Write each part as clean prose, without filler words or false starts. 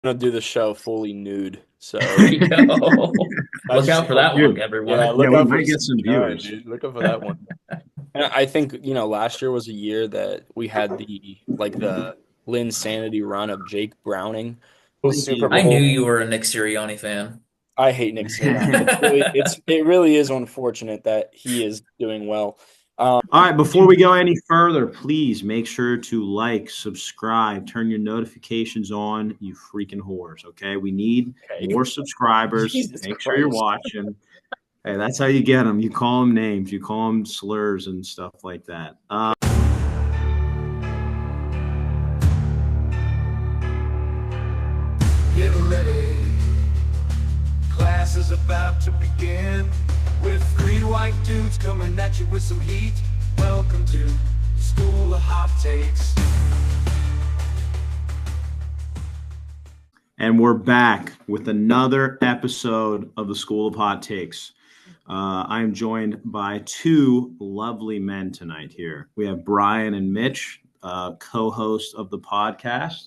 gonna do the show fully nude. So There you go. that's Look just out for that one. one, Dude, Yeah, everyone. yeah, look we out for might get some 69, viewers. dude. Look out for that one. And I think, last year was a year that we had the Linsanity run of Jake Browning, the Super I knew Bowl. you were a Nick Sirianni fan. I hate Nick Sirianni. It really is unfortunate that he is doing well. All right, before we go any further, please make sure to like, subscribe, turn your notifications on, you freaking whores. Okay, we need Okay. more subscribers. Jesus Make sure you're Christ. watching. Hey, that's how you get them. You call them names, you call them slurs and stuff like that. Get ready. Class is about to begin. With three white dudes coming at you with some heat. Welcome to the School of Hot Takes. And we're back with another episode of the School of Hot Takes. I am joined by two lovely men tonight here. We have Brian and Mitch, co-hosts of the podcast.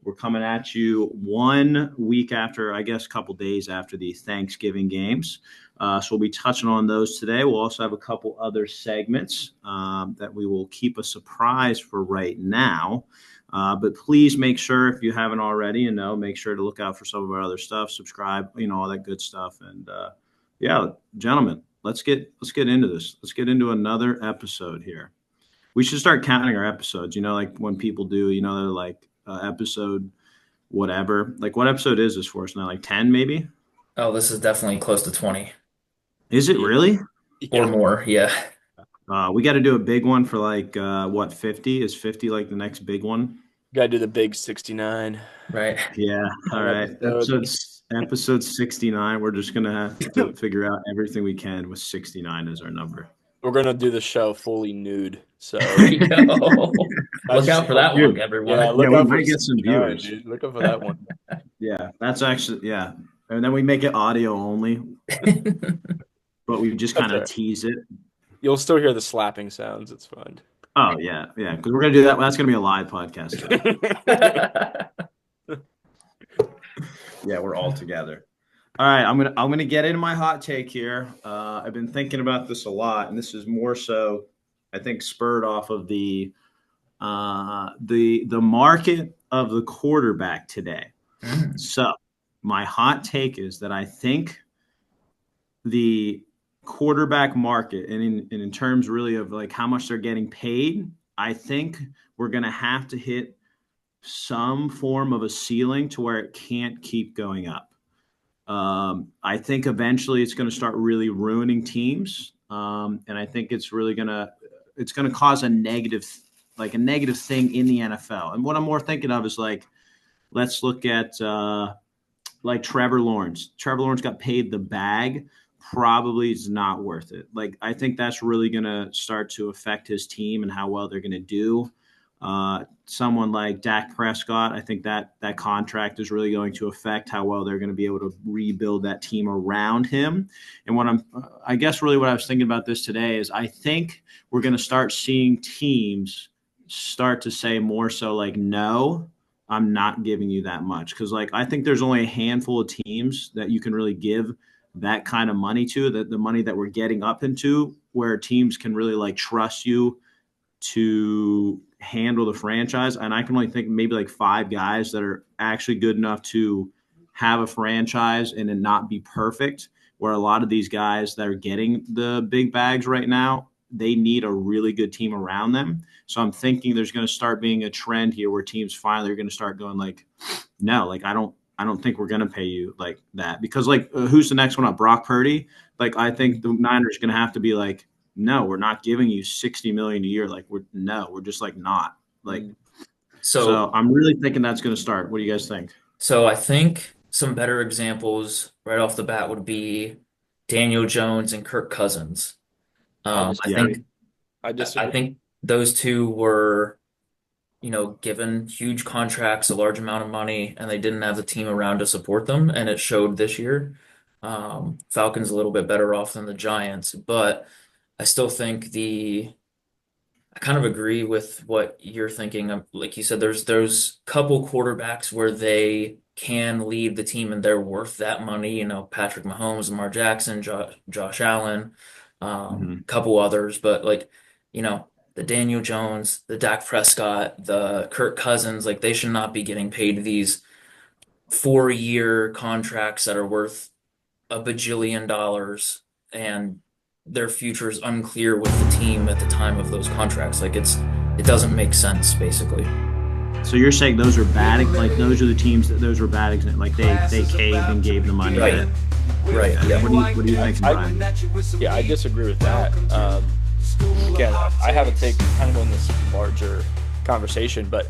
We're coming at you 1 week after, I guess, a couple days after the Thanksgiving games. So we'll be touching on those today. We'll also have a couple other segments that we will keep a surprise for right now. But please make sure, if you haven't already, make sure to look out for some of our other stuff, subscribe, all that good stuff. And yeah, gentlemen, let's get into this. Let's get into another episode here. We should start counting our episodes. Like when people do, they're like episode whatever. Like, what episode is this for us now? Like 10, maybe? Oh, this is definitely close to 20 Is it Yeah. really? or Yeah. more. Yeah. We got to do a big one for like what, 50? Is 50 like the next big one? Gotta do the big 69 Right. Yeah. All right. episode. Episode 69. We're just gonna have to figure out everything we can with 69 as our number. We're gonna do the show fully nude. So There you go. that's Look just out for that one. one, Dude, Yeah, everyone. yeah, look we out for might get some 69, viewers. dude. Look out for that one. Yeah, that's actually, yeah. And then we make it audio only, but we just That's kind all of right. tease it. You'll still hear the slapping sounds. It's fine. Oh yeah, yeah. Because we're gonna do that. That's gonna be a live podcast. Yeah, we're all together. All right, I'm gonna get into my hot take here. I've been thinking about this a lot, and this is more so, I think, spurred off of the market of the quarterback today. So my hot take is that I think the quarterback market, and in terms really of like how much they're getting paid, I think we're going to have to hit some form of a ceiling to where it can't keep going up. I think eventually it's going to start really ruining teams, and I think it's going to cause a negative thing in the NFL. And what I'm more thinking of is like, let's look at like Trevor Lawrence. Trevor Lawrence got paid the bag. Probably is not worth it. Like, I think that's really going to start to affect his team and how well they're going to do. Someone like Dak Prescott, I think that contract is really going to affect how well they're going to be able to rebuild that team around him. And I guess really what I was thinking about this today is I think we're going to start seeing teams start to say more so like, no, I'm not giving you that much. Because like I think there's only a handful of teams that you can really give that kind of money to, that the money that we're getting up into, where teams can really like trust you to handle the franchise. And I can only think maybe like five guys that are actually good enough to have a franchise and it not be perfect. Where a lot of these guys that are getting the big bags right now, they need a really good team around them. So I'm thinking there's going to start being a trend here where teams finally are going to start going like, no, like I don't think we're going to pay you like that. Because like who's the next one up? Brock Purdy. Like I think the Niners are going to have to be like, no, we're not giving you 60 million a year. Like we're just like not like. So, So I'm really thinking that's going to start. What do you guys think? so I think some better examples right off the bat would be Daniel Jones and Kirk Cousins. I I Yeah, disagree. think I I disagree. think those two were, given huge contracts, a large amount of money, and they didn't have the team around to support them, and it showed this year. Falcons a little bit better off than the Giants, but I still think I kind of agree with what you're thinking. Like you said, there's couple quarterbacks where they can lead the team and they're worth that money. Patrick Mahomes, Lamar Jackson, Josh Allen, Mhm. a couple others, but like, you know, the Daniel Jones, the Dak Prescott, the Kirk Cousins, like they should not be getting paid these 4-year contracts that are worth a bajillion dollars and their future is unclear with the team at the time of those contracts. Like it doesn't make sense, basically. So you're saying those are bad, like those are the teams that those were bad examples, like they caved and gave the money. Right. Right. Yeah. What do you think, Brian? Yeah, I disagree with that. Again, I have a take kind of on this larger conversation, but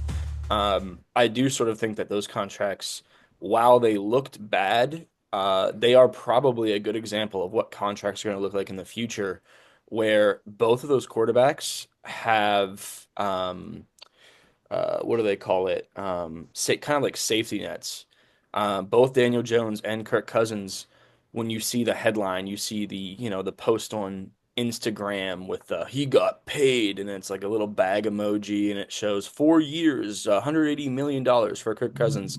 I do sort of think that those contracts, while they looked bad, they are probably a good example of what contracts are going to look like in the future, where both of those quarterbacks have what do they call it? Kind of like safety nets. Both Daniel Jones and Kirk Cousins, when you see the headline, you see the post on Instagram with the he got paid, and it's like a little bag emoji, and it shows 4 years, $180 million for Kirk Cousins.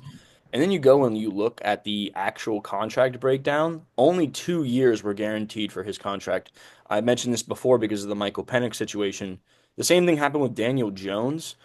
And then you go and you look at the actual contract breakdown. Only 2 years were guaranteed for his contract. I mentioned this before because of the Michael Penix situation. The same thing happened with Daniel Jones.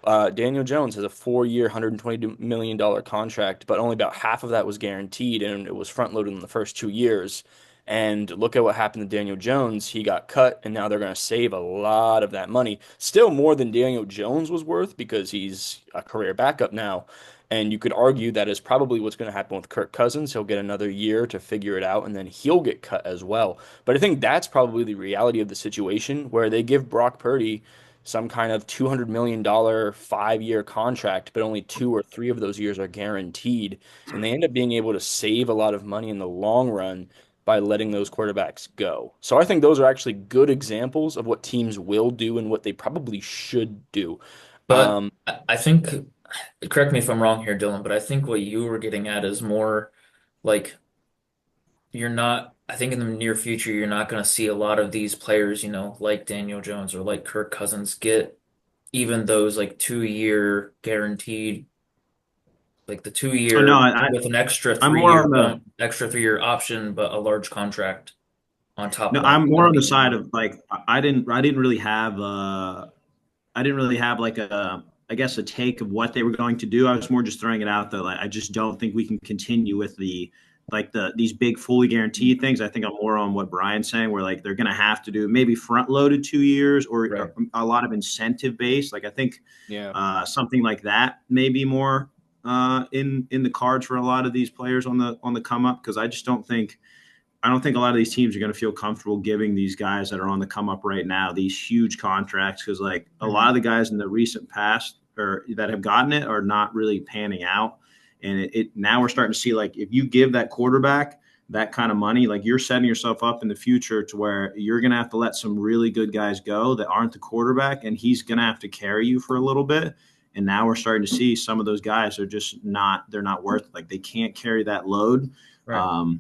Daniel Jones has a 4-year, $120 million contract, but only about half of that was guaranteed, and it was front loaded in the first 2 years. And look at what happened to Daniel Jones. He got cut, and now they're going to save a lot of that money. Still more than Daniel Jones was worth because he's a career backup now. And you could argue that is probably what's going to happen with Kirk Cousins. He'll get another year to figure it out, and then he'll get cut as well. But I think that's probably the reality of the situation where they give Brock Purdy some kind of $200 million 5-year contract, but only 2 or 3 of those years are guaranteed. And they end up being able to save a lot of money in the long run by letting those quarterbacks go. So I think those are actually good examples of what teams will do and what they probably should do. But I think, correct me if I'm wrong here, Dylan, but I think what you were getting at is more like I think in the near future, you're not going to see a lot of these players, like Daniel Jones or like Kirk Cousins get even those like 2-year guaranteed, like the two Oh no, year with an extra I'm three more year on the extra 3-year option, but a large contract on top no, of that. I'm more on the side of like I didn't really have like a I guess a take of what they were going to do. I was more just throwing it out there. Like I just don't think we can continue with these big fully guaranteed things. I think I'm more on what Brian's saying, where like they're going to have to do maybe front loaded 2 years Right. or a lot of incentive based. Like I think Yeah. something like that may be more in the cards for a lot of these players on the come up, because I don't think a lot of these teams are going to feel comfortable giving these guys that are on the come up right now these huge contracts, because like a lot of the guys in the recent past or that have gotten it are not really panning out. And it now we're starting to see, like, if you give that quarterback that kind of money, like you're setting yourself up in the future to where you're going to have to let some really good guys go that aren't the quarterback, and he's going to have to carry you for a little bit. And now we're starting to see some of those guys are just they're not worth it. Like they can't carry that load. Right.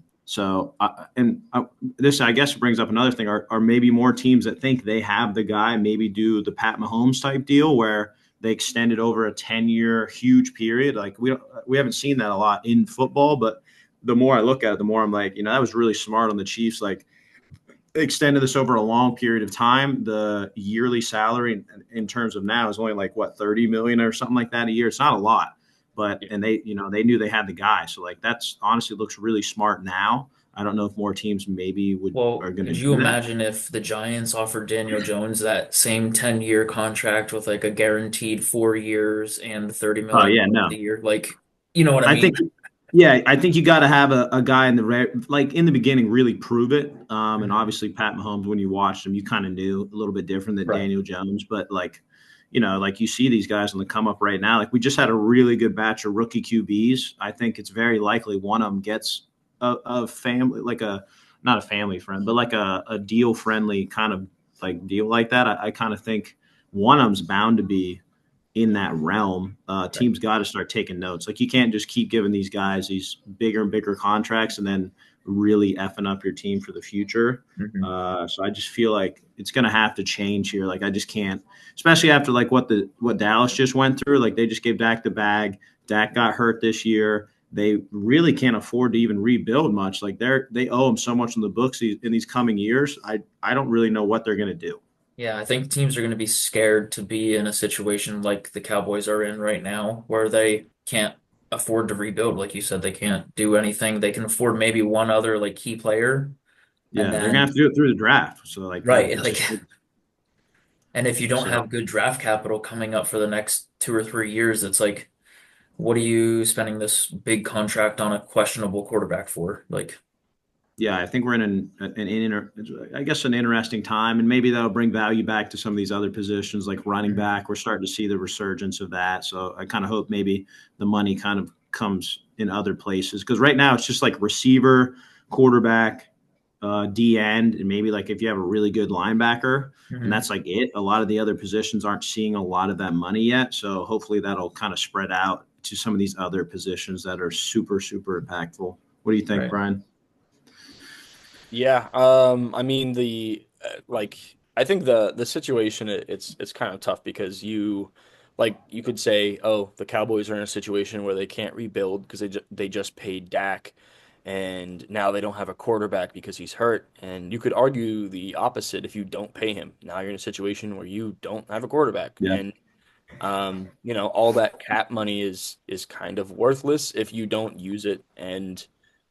This, I guess, brings up another thing. Are maybe more teams that think they have the guy maybe do the Pat Mahomes type deal where they extend it over a 10-year huge period. Like we haven't seen that a lot in football, but the more I look at it, the more I'm like, that was really smart on the Chiefs. Like they extended this over a long period of time. The yearly salary in terms of now is only like what, 30 million or something like that a year. It's not a lot. But and they knew they had the guy, so like that's honestly looks really smart now. I don't know if more teams maybe Well, are going to could do you that. imagine if the Giants offered Daniel Jones that same 10-year contract with like a guaranteed 4 years and 30 Oh million yeah, no. a year? Like, you know what I I mean? think I think you got to have a guy in like in the beginning really prove it. And Mhm. obviously Pat Mahomes, when you watched him, you kind of knew a little bit different than Right. Daniel Jones, but like. Like you see these guys on the come up right now. Like we just had a really good batch of rookie QBs. I think it's very likely one of them gets a family, like not a family friend, but like a deal friendly kind of like deal like that. I kind of think one of them's bound to be in that realm. Right. Teams got to start taking notes. Like you can't just keep giving these guys these bigger and bigger contracts and then really effing up your team for the future. Mhm. So I just feel like it's going to have to change here. Like I just can't, especially after like what Dallas just went through. Like they just gave Dak the bag. Dak got hurt this year. they really can't afford to even rebuild much. Like they owe them so much on the books in these coming years. I don't really know what they're going to do. Yeah, I think teams are going to be scared to be in a situation like the Cowboys are in right now, where they can't afford to rebuild. Like you said, they can't do anything. They can afford maybe one other like key player, and Yeah, they're gonna then have to do it through the draft. So like that, right, it like just and if you don't so have good draft capital coming up for the next 2 or 3 years, it's like, what are you spending this big contract on a questionable quarterback for? Like, yeah, I think we're in I guess an interesting time, and maybe that'll bring value back to some of these other positions like running mhm, back. We're starting to see the resurgence of that. So I kind of hope maybe the money kind of comes in other places because right now it's just like receiver, quarterback, D end, and maybe like if you have a really good linebacker, and mhm. that's like it. A lot of the other positions aren't seeing a lot of that money yet. So hopefully that'll kind of spread out to some of these other positions that are super, super impactful. What do you think, Right. Brian? Yeah, I mean like I think the situation it's kind of tough because you could say, oh, the Cowboys are in a situation where they can't rebuild because they just paid Dak, and now they don't have a quarterback because he's hurt, and you could argue the opposite if you don't pay him. Now you're in a situation where you don't have a quarterback, Yeah. and all that cap money is kind of worthless if you don't use it. And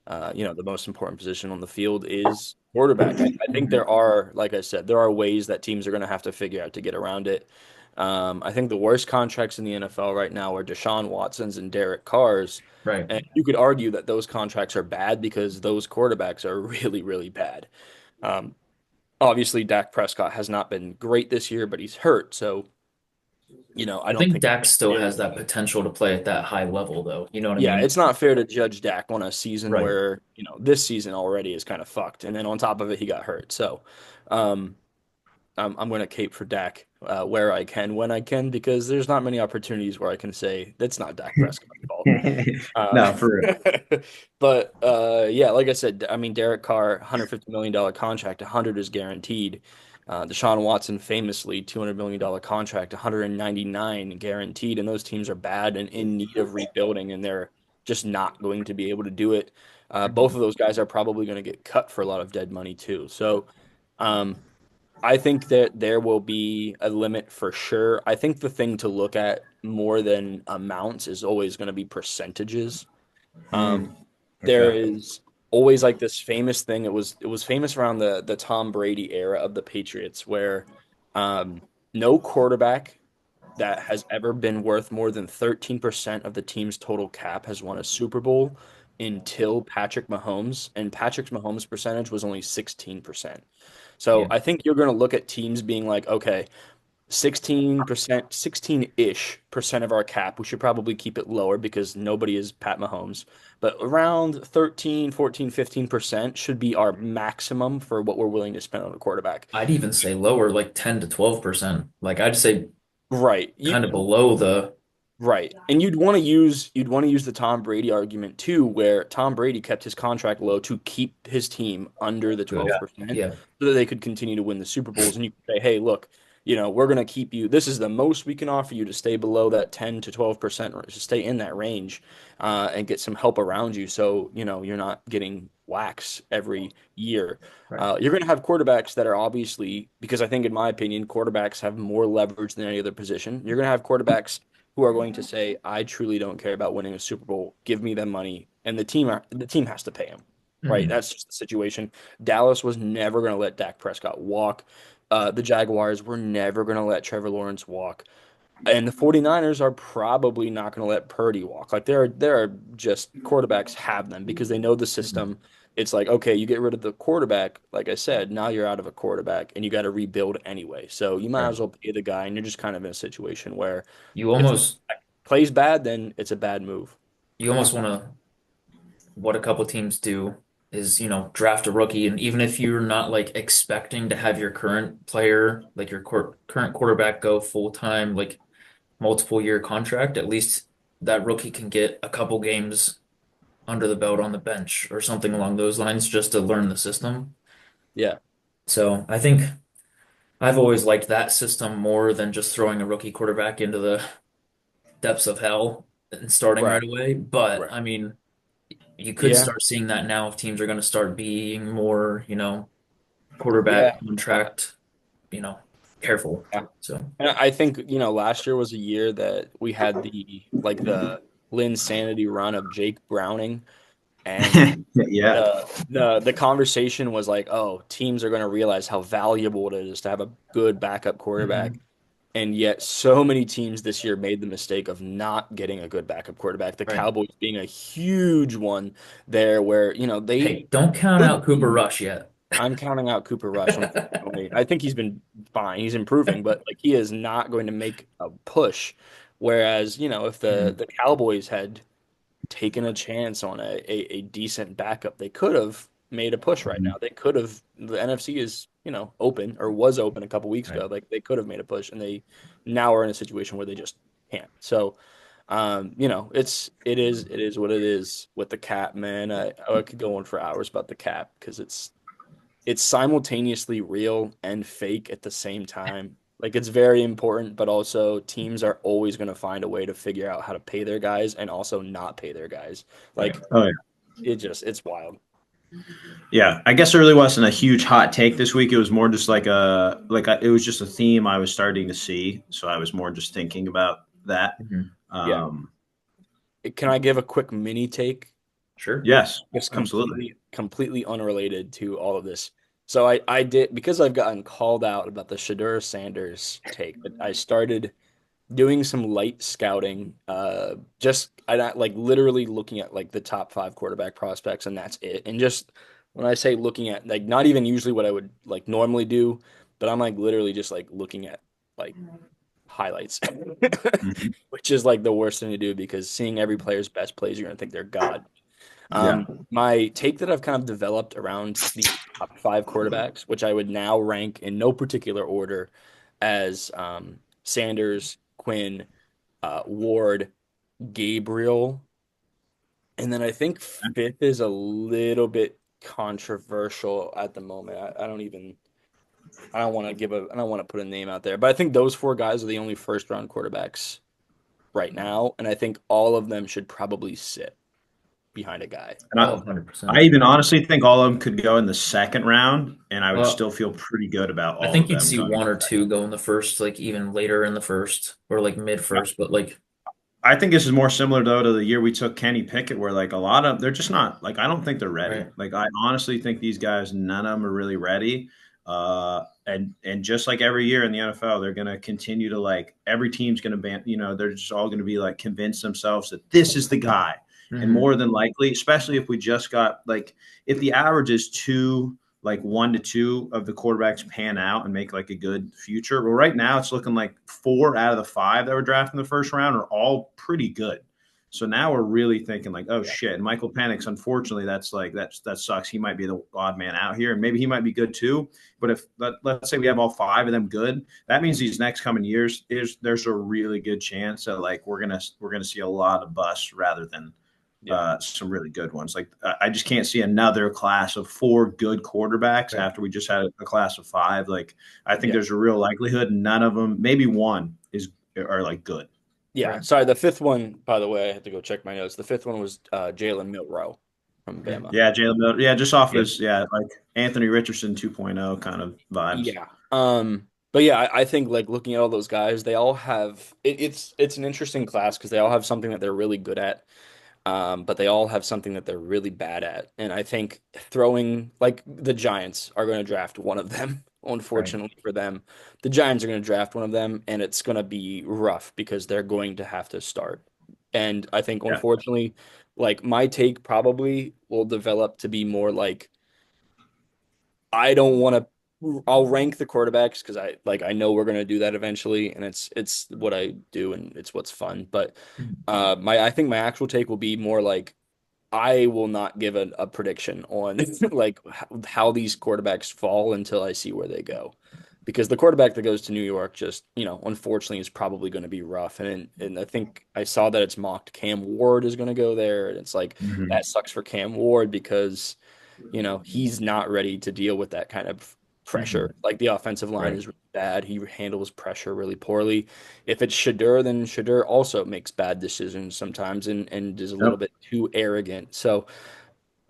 the most important position on the field is quarterback. I think Mhm. there are, like I said, there are ways that teams are going to have to figure out to get around it. I think the worst contracts in the NFL right now are Deshaun Watson's and Derek Carr's. Right. And you could argue that those contracts are bad because those quarterbacks are really, really bad. Um, Obviously, Dak Prescott has not been great this year, but he's hurt. So, I I don't think think Dak still it has is. that potential to play at that high level, though. You know what I Yeah, mean? it's not fair to judge Dak on a season Right. where, this season already is kind of fucked. And then on top of it, he got hurt. So, um, I'm going to cape for Dak where I can, when I can, because there's not many opportunities where I can say that's not Dak Prescott's fault. Uh, No, for real. but yeah, like I said, I mean, Derek Carr, $150 million contract, 100 is guaranteed. Deshaun Watson, famously, $200 million contract, 199 guaranteed. And those teams are bad and in need of rebuilding, and they're just not going to be able to do it. Both Mhm. of those guys are probably going to get cut for a lot of dead money, too. So, um, I think that there will be a limit for sure. I think the thing to look at more than amounts is always going to be percentages. Um, Mm, there okay. is always like this famous thing. It was famous around the Tom Brady era of the Patriots, where um, no quarterback that has ever been worth more than 13% of the team's total cap has won a Super Bowl until Patrick Mahomes, and Patrick Mahomes' percentage was only 16%. So Yeah. I think you're going to look at teams being like, okay, 16%, 16-ish percent of our cap. We should probably keep it lower because nobody is Pat Mahomes. But around 13, 14, 15% should be our maximum for what we're willing to spend on a quarterback. I'd even say lower, like 10 to 12%. Like I'd say Right. kind of below the Right. And you'd want to use the Tom Brady argument too, where Tom Brady kept his contract low to keep his team under the good. Yeah. 12% Yeah. so that they could continue to win the Super Bowls. And you could say, hey, look, we're going to keep you. This is the most we can offer you to stay below that 10 to 12%, or to stay in that range, and get some help around you. So, you're not getting whacks every year. Right. You're going to have quarterbacks that are obviously, because I think, in my opinion, quarterbacks have more leverage than any other position. You're going to have quarterbacks who are going to say, "I truly don't care about winning a Super Bowl. Give me them money," and the team has to pay him. Right? Mhm. That's just the situation. Dallas was never going to let Dak Prescott walk. The Jaguars were never going to let Trevor Lawrence walk. And the 49ers are probably not going to let Purdy walk. Like there are just quarterbacks have them because they know the Mhm. system. It's like, okay, you get rid of the quarterback, like I said, now you're out of a quarterback and you got to rebuild anyway. So you might Right. as well pay the guy, and you're just kind of in a situation where You if the almost plays bad, then it's a bad move. you almost want to what a couple teams do is, draft a rookie, and even if you're not like expecting to have your current player, like your current quarterback go full time, like multiple year contract, at least that rookie can get a couple games under the belt on the bench or something along those lines just to learn the system. Yeah, So I think I've always liked that system more than just throwing a rookie quarterback into the depths of hell and starting right right, away. But right. I mean, You could Yeah, start seeing that now if teams are going to start being more, yeah, quarterback contract, careful. yeah. So, And I think, last year was a year that we had the Linsanity run of Jake Browning, and Yeah. the conversation was like, oh, teams are going to realize how valuable it is to have a good backup quarterback. mhm. And yet, so many teams this year made the mistake of not getting a good backup quarterback. The Right. Cowboys being a huge one there, where they Hey, don't count could out Cooper be. Rush yet. I'm counting out Cooper Rush, unfortunately. I think he's been fine. He's improving, but like he is not going to make a push. Whereas, if the Mhm. the Cowboys had taken a chance on a decent backup, they could have made a push right now. Mhm. They could have. The NFC is, open or was open a couple weeks Right. ago. Like they could have made a push, and they now are in a situation where they just can't. So, it is what it is with the cap, man. I could go on for hours about the cap because it's simultaneously real and fake at the same time. Like it's very important, but also teams are always going to find a way to figure out how to pay their guys and also not pay their guys. Right. Like Oh yeah. it's wild. Yeah, I guess there really wasn't a huge hot take this week. It was more just it was just a theme I was starting to see, so I was more just thinking about that. Mhm. Yeah. Um, Can I give a quick mini take? Sure. yes, Just absolutely. completely unrelated to all of this. So I did because I've gotten called out about the Shadur Sanders take. But I started doing some light scouting. Just I like literally looking at like the top five quarterback prospects, and that's it. And just when I say looking at like not even usually what I would like normally do, but I'm like literally just like looking at like highlights, Mhm. which is like the worst thing to do because seeing every player's best plays, you're gonna think they're God. Yeah. My take that I've kind of developed around the top five quarterbacks, which I would now rank in no particular order as Sanders, Quinn, Ward, Gabriel, and then I think fifth is a little bit controversial at the moment. I don't want to put a name out there, but I think those four guys are the only first round quarterbacks right now, and I think all of them should probably sit behind a guy. And Oh, I 100%. even honestly think all of them could go in the second round, and I would Well, still feel pretty good about I all think of you'd them see going. one or two go in the first, like even later in the first or like mid first, but like, I think this is more similar though to the year we took Kenny Pickett, where like a lot of they're just not like I don't think they're ready. right. Like I honestly think these guys, none of them are really ready. And just like every year in the NFL, they're going to continue to like every team's going to ban. They're just all going to be like convince themselves that this is the guy. And Hmm. more than likely, especially if we just got like if the average is two, like 1 to 2 of the quarterbacks pan out and make like a good future. Well, right now it's looking like 4 out of the 5 that were drafted in the first round are all pretty good. So now we're really thinking like, oh Yeah. shit. And Michael Penix, unfortunately, that sucks. He might be the odd man out here, and maybe he might be good too. But if let's say we have all 5 of them good, that means these next coming years there's a really good chance that like we're gonna see a lot of busts rather than Yeah. some really good ones. Like I just can't see another class of 4 good quarterbacks Right. after we just had a class of 5. Like I think Yeah. there's a real likelihood none of them, maybe one, are like good. Yeah. Right. Sorry, the fifth one, by the way, I have to go check my notes. The fifth one was Jalen Milrow from Mm. Bama. Yeah, Jalen Miller. Yeah, just off Yeah. his like Anthony Richardson 2.0 kind of vibes. Yeah. But yeah, I think like looking at all those guys, they all have it's an interesting class because they all have something that they're really good at. But they all have something that they're really bad at. And I think throwing like the Giants are going to draft one of them, Right. unfortunately for them. The Giants are going to draft one of them, and it's going to be rough because they're going to have to start. And I think Yeah. unfortunately, like my take probably will develop to be more like I don't want to. I'll rank the quarterbacks because I know we're gonna do that eventually, and it's what I do and it's what's fun. But Mhm. I think my actual take will be more like I will not give a prediction on like how these quarterbacks fall until I see where they go. Because the quarterback that goes to New York just, unfortunately is probably going to be rough. And I think I saw that it's mocked Cam Ward is going to go there. And it's like Mhm. that sucks for Cam Ward because, he's not ready to deal with that kind of pressure. Like the offensive line Right. is really bad. He handles pressure really poorly. If it's Shadur, then Shadur also makes bad decisions sometimes and is a little Yep. bit too arrogant. So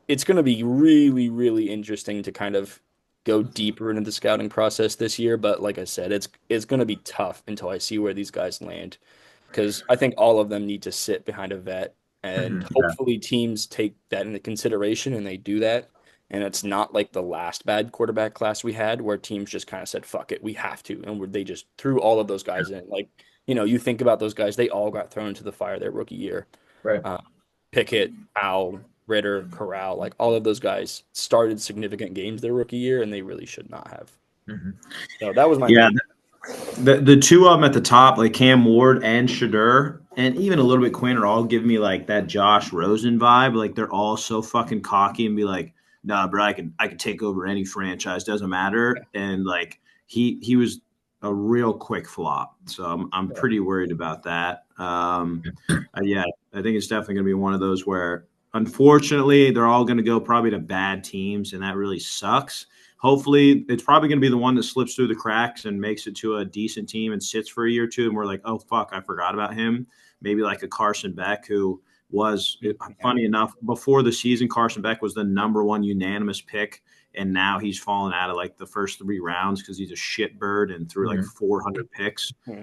it's going to be really, really interesting to kind of go deeper into the scouting process this year. But like I said, it's going to be tough until I see where these guys land because I think all of them need to sit behind a vet, and Mhm. Yeah. hopefully teams take that into consideration and they do that. And it's not like the last bad quarterback class we had where teams just kind of said, fuck it, we have to. And they just threw all of those guys in. Like, you think about those guys, they all got thrown into the fire their rookie year. Right. Uh, Pickett, Powell, Ritter, Corral, like all of those guys started significant games their rookie year, and they really should not have. Mhm. So that was my Yeah, pick. the two of them at the top, like Cam Ward and Shadur, and even a little bit Quinn, are all giving me like that Josh Rosen vibe. Like they're all so fucking cocky and be like, "Nah, bro, I could take over any franchise, doesn't matter." And like he was a real quick flop, so I'm Yeah. pretty worried about that. Yeah, I think it's definitely going to be one of those where, unfortunately, they're all going to go probably to bad teams, and that really sucks. Hopefully, it's probably going to be the one that slips through the cracks and makes it to a decent team and sits for a year or two, and we're like, oh fuck, I forgot about him. Maybe like a Carson Beck, who was funny enough before the season. Carson Beck was the number one unanimous pick, and now he's fallen out of like the first 3 rounds because he's a shit bird and threw like Mhm. 400 picks. Hmm.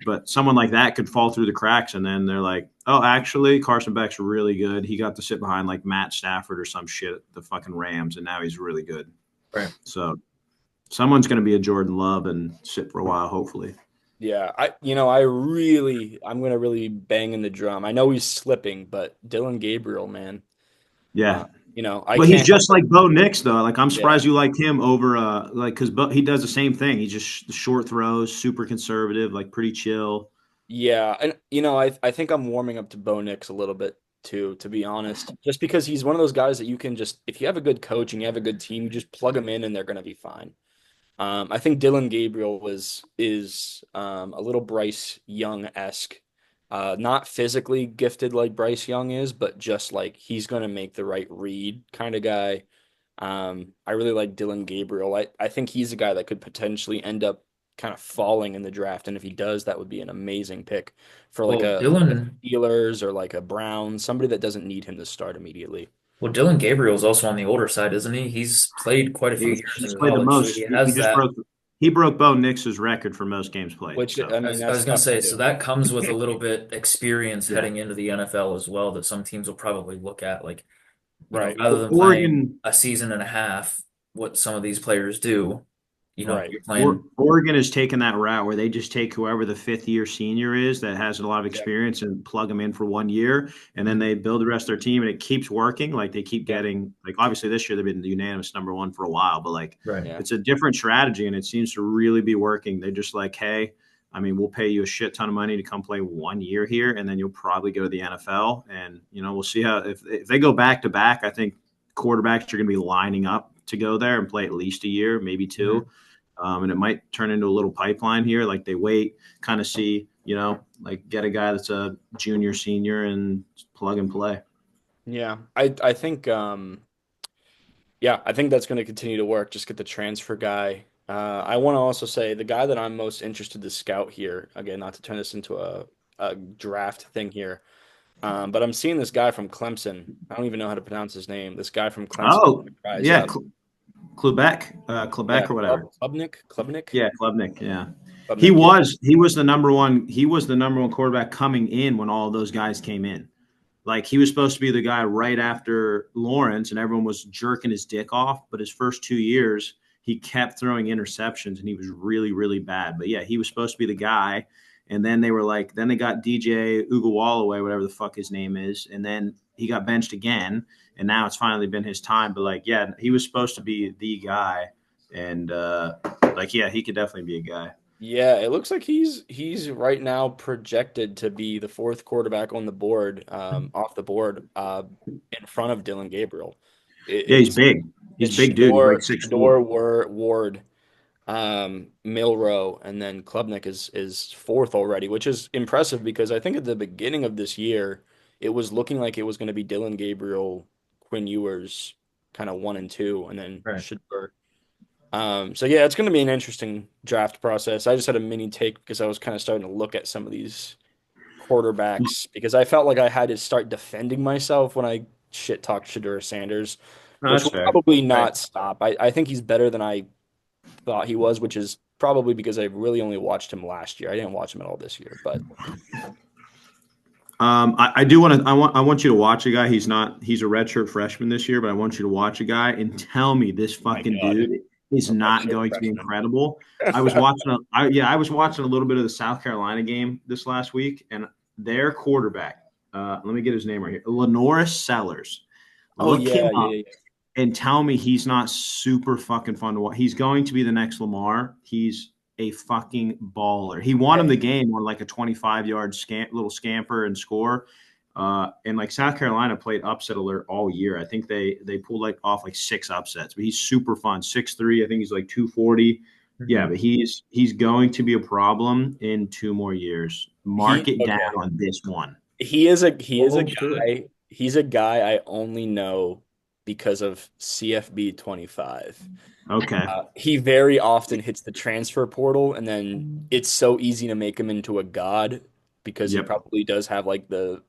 But someone like that could fall through the cracks, and then they're like, "Oh, actually, Carson Beck's really good. He got to sit behind like Matt Stafford or some shit at the fucking Rams, and now he's really good." Right. So someone's going to be a Jordan Love and sit for a while, hopefully. Yeah, I'm gonna really bang in the drum. I know he's slipping, but Dylan Gabriel, man, uh, Yeah. I Well, he's can't help just it. like Bo Nix, though. Like I'm Yeah, surprised you like him over like because he does the same thing. He just short throws, super conservative, like pretty chill. yeah, and I think I'm warming up to Bo Nix a little bit too, to be honest. Just because he's one of those guys that you can just, if you have a good coach and you have a good team, you just plug them in and they're gonna be fine. I think Dylan Gabriel is a little Bryce Young-esque. Not physically gifted like Bryce Young is, but just like he's gonna make the right read kind of guy. I really like Dylan Gabriel. I think he's a guy that could potentially end up kind of falling in the draft, and if he does, that would be an amazing pick for like Well, a Dylan, Steelers or like a Browns, somebody that doesn't need him to start immediately. well, Dylan Gabriel's also on the older side, isn't he? He's played quite a few years He's in played the college, so he most. He has just that. broke Bo Nix's record for most games played. Which So I I mean, was, I that's was gonna tough to say, so do. that comes with a little bit experience yeah, heading into the NFL as well, that some teams will probably look at, like, Right, rather than playing Oregon. a season and a half, what some of these players do, right. you're playing. Oregon has taken that route where they just take whoever the 5th year senior is that has a lot of Yeah, experience and plug them in for 1 year, and then they build the rest of their team, and it keeps working. Like they keep yeah, getting like obviously this year they've been the unanimous number one for a while, but like Right. yeah. it's a different strategy, and it seems to really be working. They're just like, hey, I mean, we'll pay you a shit ton of money to come play 1 year here, and then you'll probably go to the NFL, and we'll see how if they go back to back. I think quarterbacks are going to be lining up to go there and play at least a year, maybe two. And it might turn into a little pipeline here. Like they wait, kind of see, like get a guy that's a junior, senior, and plug and play. Yeah, I think yeah, I think that's going to continue to work. Just get the transfer guy. I want to also say the guy that I'm most interested to scout here, again, not to turn this into a draft thing here, but I'm seeing this guy from Clemson. I don't even know how to pronounce his name. This guy from Clemson Oh, rise yeah, up. Quebec Yeah, or whatever. Klubnik. Yeah, Klubnik. Yeah, he Klubnik, yeah. was he was the number one. He was the number one quarterback coming in when all those guys came in. Like he was supposed to be the guy right after Lawrence, and everyone was jerking his dick off. But his first 2 years, he kept throwing interceptions, and he was really, really bad. But yeah, he was supposed to be the guy. And then they were like, then they got DJ Ugualaway, whatever the fuck his name is, and then he got benched again. And now it's finally been his time. But like, yeah, he was supposed to be the guy, and like, yeah, he could definitely be a guy. Yeah, it looks like he's right now projected to be the fourth quarterback on the board, off the board, in front of Dylan Gabriel. Yeah, he's It's big. He's it's a big dude. He's like Shador, 6'4". Ward, Milrow, and then Klubnik is fourth already, which is impressive because I think at the beginning of this year, it was looking like it was going to be Dylan Gabriel, Quinn Ewers, kind of one and two, and then Right. Shador. So yeah, it's going to be an interesting draft process. I just had a mini take because I was kind of starting to look at some of these quarterbacks because I felt like I had to start defending myself when I shit talked Shedeur Sanders, No, which that's will fair. probably Right. not stop. I think he's better than I thought he was, which is probably because I really only watched him last year. I didn't watch him at all this year, but I do want to. I want you to watch a guy. He's a redshirt freshman this year, but I want you to watch a guy and tell me this my fucking God, dude is a not redshirt going to be freshman. incredible. I was watching. I was watching a little bit of the South Carolina game this last week, and their quarterback. Let me get his name right here. Lenoris Sellers. Oh Look him yeah, up yeah, and tell me he's not super fucking fun to watch. He's going to be the next Lamar. He's a fucking baller. He won him the game on like a 25-yard little scamper and score. And like South Carolina played upset alert all year. I think they pulled like off like 6 upsets, but he's super fun. 6'3", I think he's like 240. Yeah, but he's going to be a problem in 2 more years. Mark it down Okay. on this one. He is a Hold to it. guy. He's a guy I only know because of CFB 25. Okay. He very often hits the transfer portal, and then it's so easy to make him into a god because he Yep. probably does have like the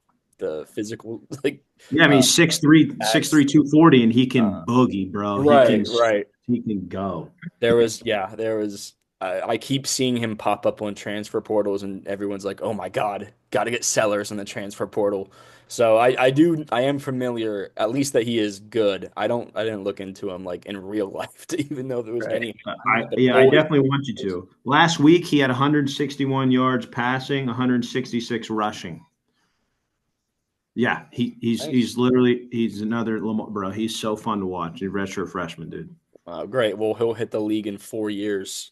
physical like Yeah, I mean, uh, 6'3", stats. 6'3", 240, and he can Uh, boogie, bro. right, right. He can go. There was. I keep seeing him pop up on transfer portals, and everyone's like, "Oh my God, got to get Sellers in the transfer portal." So I am familiar, at least that he is good. I didn't look into him like in real life to even know there was Right. any. I definitely want you to. Last week he had 161 yards passing, 166 rushing. Yeah, he's literally he's another Lamar, bro. He's so fun to watch. He's a redshirt freshman, dude. Great. Well, he'll hit the league in 4 years.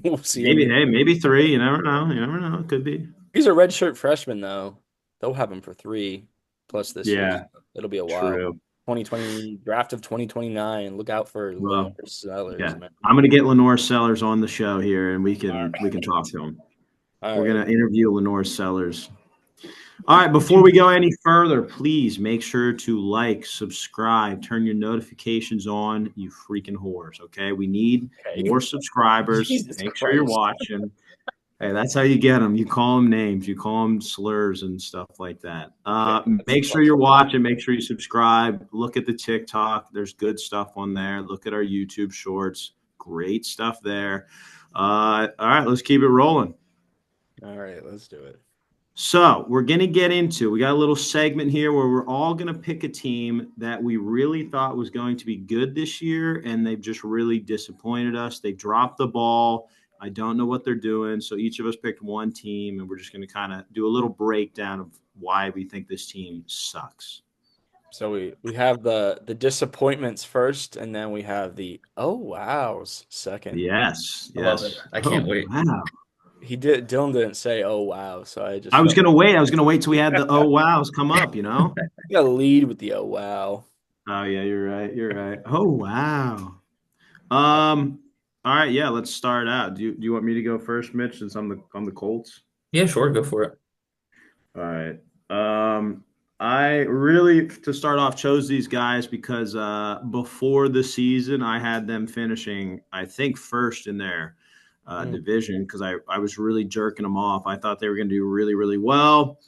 We'll see Maybe him. maybe 3. You never know. You never know. It could be. He's a redshirt freshman though. They'll have him for 3 plus this year. Yeah, It'll be a while. true. 2020 draft of 2029. Look out for Well, Lenore Sellers, yeah. man. I'm gonna get Lenore Sellers on the show here, and we can talk to him. All We're right. gonna interview Lenore Sellers. All right, before we go any further, please make sure to like, subscribe, turn your notifications on, you freaking whores, okay? We need Okay. more subscribers. Jesus Make sure you're Christ. watching. Hey, that's how you get them. You call them names, you call them slurs and stuff like that. Okay, Make sure you're watching. Make sure you subscribe. Look at the TikTok. There's good stuff on there. Look at our YouTube shorts. Great stuff there. All right, let's keep it rolling. All right, let's do it. So we're going to get into, we got a little segment here where we're all going to pick a team that we really thought was going to be good this year, and they've just really disappointed us. They dropped the ball. I don't know what they're doing. So each of us picked one team, and we're just going to kind of do a little breakdown of why we think this team sucks. So we have the disappointments first, and then we have the oh wows second. Yes. I love it. I can't wait. Wow. Dylan didn't say oh wow, so I was going to wait. I was going to wait till we had the oh wows come up, you know? You gotta lead with the oh wow. Oh yeah, you're right. You're right. Oh wow. All right, yeah, let's start out. Do you want me to go first, Mitch, since I'm the Colts? Yeah, sure, go for it. All right. I really, to start off, chose these guys because before the season, I had them finishing, I think, first in their division because I was really jerking them off. I thought they were going to do really, really well.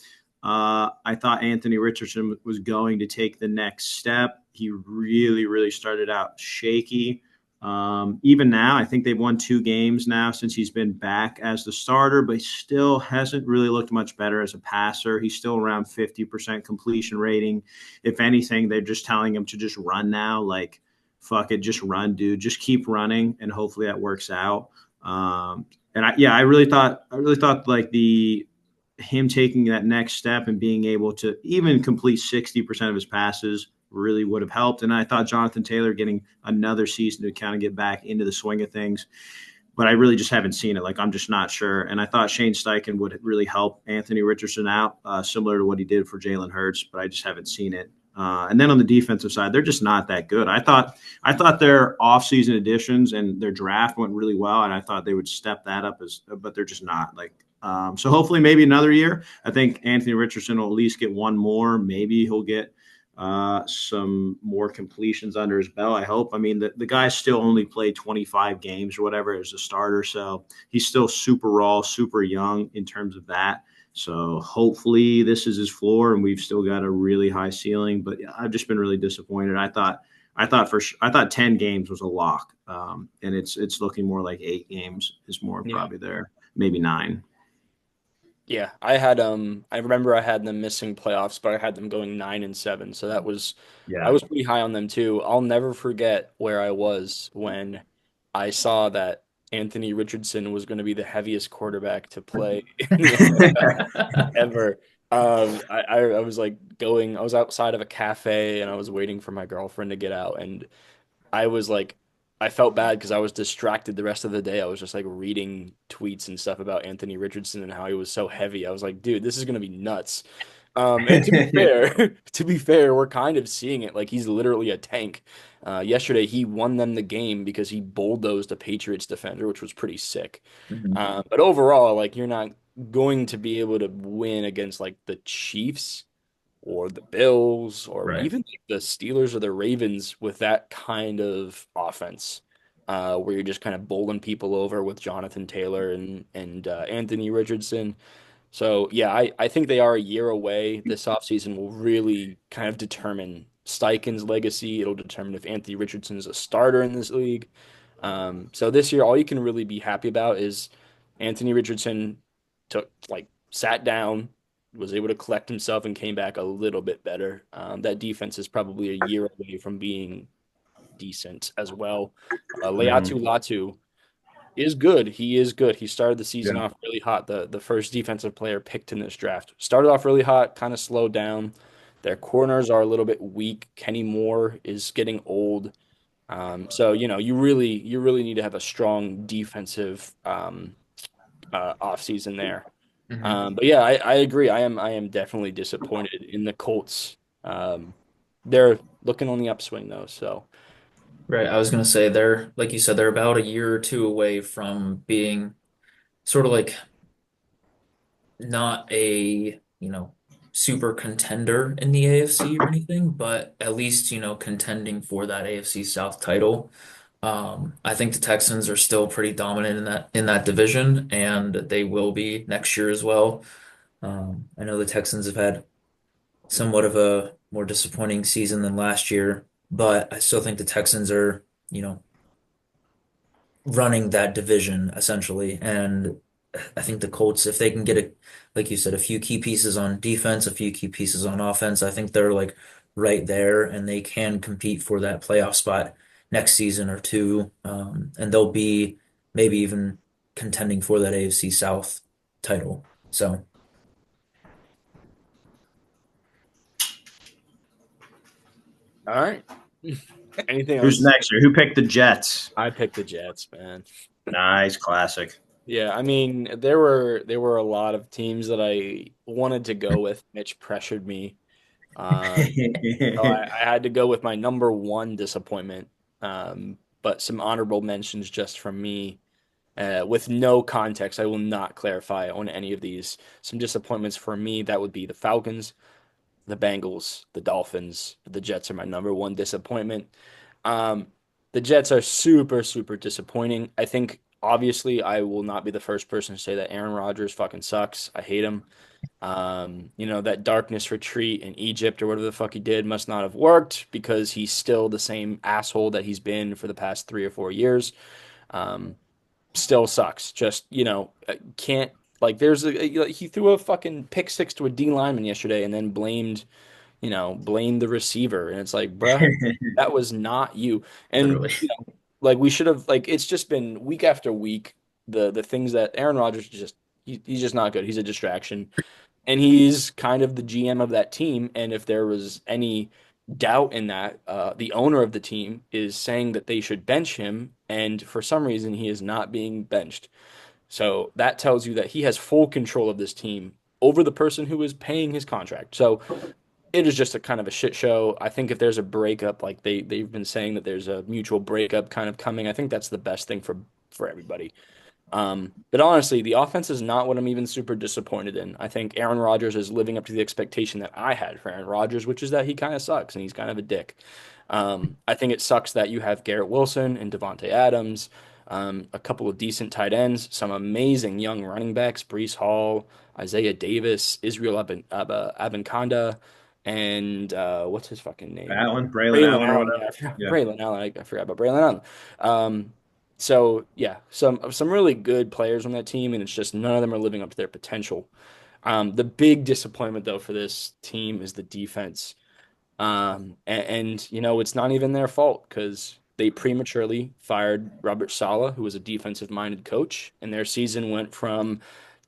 I thought Anthony Richardson was going to take the next step. He really, really started out shaky. Even now, I think they've won 2 games now since he's been back as the starter, but he still hasn't really looked much better as a passer. He's still around 50% completion rating. If anything, they're just telling him to just run now. Like, fuck it, just run, dude. Just keep running, and hopefully that works out. And I really thought like him taking that next step and being able to even complete 60% of his passes really would have helped. And I thought Jonathan Taylor getting another season to kind of get back into the swing of things. But I really just haven't seen it. Like, I'm just not sure. And I thought Shane Steichen would really help Anthony Richardson out, similar to what he did for Jalen Hurts, but I just haven't seen it. And then on the defensive side, they're just not that good. I thought their offseason additions and their draft went really well, and I thought they would step that up but they're just not. Like, so hopefully maybe another year. I think Anthony Richardson will at least get one more. Maybe he'll get some more completions under his belt. I hope. I mean, the guy still only played 25 games or whatever as a starter, so he's still super raw, super young in terms of that. So hopefully this is his floor, and we've still got a really high ceiling. But yeah, I've just been really disappointed. I thought 10 games was a lock, and it's looking more like 8 games is more Yeah. probably there, maybe 9. Yeah, I remember I had them missing playoffs, but I had them going 9-7. So I Yeah. was pretty high on them too. I'll never forget where I was when I saw that Anthony Richardson was going to be the heaviest quarterback to play in the NFL ever. I was I was outside of a cafe and I was waiting for my girlfriend to get out, and I was like, I felt bad because I was distracted the rest of the day. I was just like reading tweets and stuff about Anthony Richardson and how he was so heavy. I was like, dude, this is gonna be nuts. And to be fair, to be fair, we're kind of seeing it. Like he's literally a tank. Yesterday, he won them the game because he bulldozed a Patriots defender, which was pretty sick. Mhm. But overall, like you're not going to be able to win against like the Chiefs or the Bills or Right. even like the Steelers or the Ravens with that kind of offense, where you're just kind of bowling people over with Jonathan Taylor and Anthony Richardson. So yeah, I think they are a year away. This offseason will really kind of determine Steichen's legacy. It'll determine if Anthony Richardson is a starter in this league. So this year, all you can really be happy about is Anthony Richardson sat down, was able to collect himself, and came back a little bit better. That defense is probably a year away from being decent as well. Mhm. Leatu Latu is good. He is good. He started the season Yeah. off really hot. The first defensive player picked in this draft. Started off really hot, kind of slowed down. Their corners are a little bit weak. Kenny Moore is getting old. So you really need to have a strong defensive offseason there. Mhm. But yeah, I agree. I am definitely disappointed in the Colts. They're looking on the upswing though, so Right. I was gonna say they're, like you said, they're about a year or two away from being sort of like not a, super contender in the AFC or anything, but at least, contending for that AFC South title. I think the Texans are still pretty dominant in that division, and they will be next year as well. I know the Texans have had somewhat of a more disappointing season than last year, but I still think the Texans are, running that division essentially. And I think the Colts, if they can get like you said, a few key pieces on defense, a few key pieces on offense, I think they're like right there and they can compete for that playoff spot next season or two. And they'll be maybe even contending for that AFC South title. So, all right. Anything Who's else? next here? Who picked the Jets? I picked the Jets, man. Nice, classic. Yeah, I mean, there were a lot of teams that I wanted to go with. Mitch pressured me. So I had to go with my number one disappointment. But some honorable mentions just from me, with no context. I will not clarify on any of these. Some disappointments for me, that would be the Falcons, the Bengals, the Dolphins. The Jets are my number one disappointment. Um, the Jets are super, super disappointing. I think obviously I will not be the first person to say that Aaron Rodgers fucking sucks. I hate him. That darkness retreat in Egypt or whatever the fuck he did must not have worked because he's still the same asshole that he's been for the past 3 or 4 years. Um, Still sucks. Just, can't like he threw a fucking pick six to a D lineman yesterday and then blamed the receiver. And it's like, bruh, that was not you. And literally. like we should have like it's just been week after week the things that Aaron Rodgers he's just not good. He's a distraction. And he's kind of the GM of that team. And if there was any doubt in that, the owner of the team is saying that they should bench him. And for some reason, he is not being benched. So that tells you that he has full control of this team over the person who is paying his contract. So it is just a kind of a shit show. I think if there's a breakup, like they've been saying that there's a mutual breakup kind of coming, I think that's the best thing for everybody. But honestly, the offense is not what I'm even super disappointed in. I think Aaron Rodgers is living up to the expectation that I had for Aaron Rodgers, which is that he kind of sucks and he's kind of a dick. I think it sucks that you have Garrett Wilson and Devontae Adams, a couple of decent tight ends, some amazing young running backs, Brees Hall, Isaiah Davis, Israel Abanikanda, and what's his fucking name? Braylon Braylon Allen or Allen. whatever. Yeah, I forgot, Yeah. Braylon Allen. I forgot about Braylon Allen. So yeah, some really good players on that team, and it's just none of them are living up to their potential. The big disappointment though for this team is the defense. And it's not even their fault because they prematurely fired Robert Saleh, who was a defensive-minded coach, and their season went from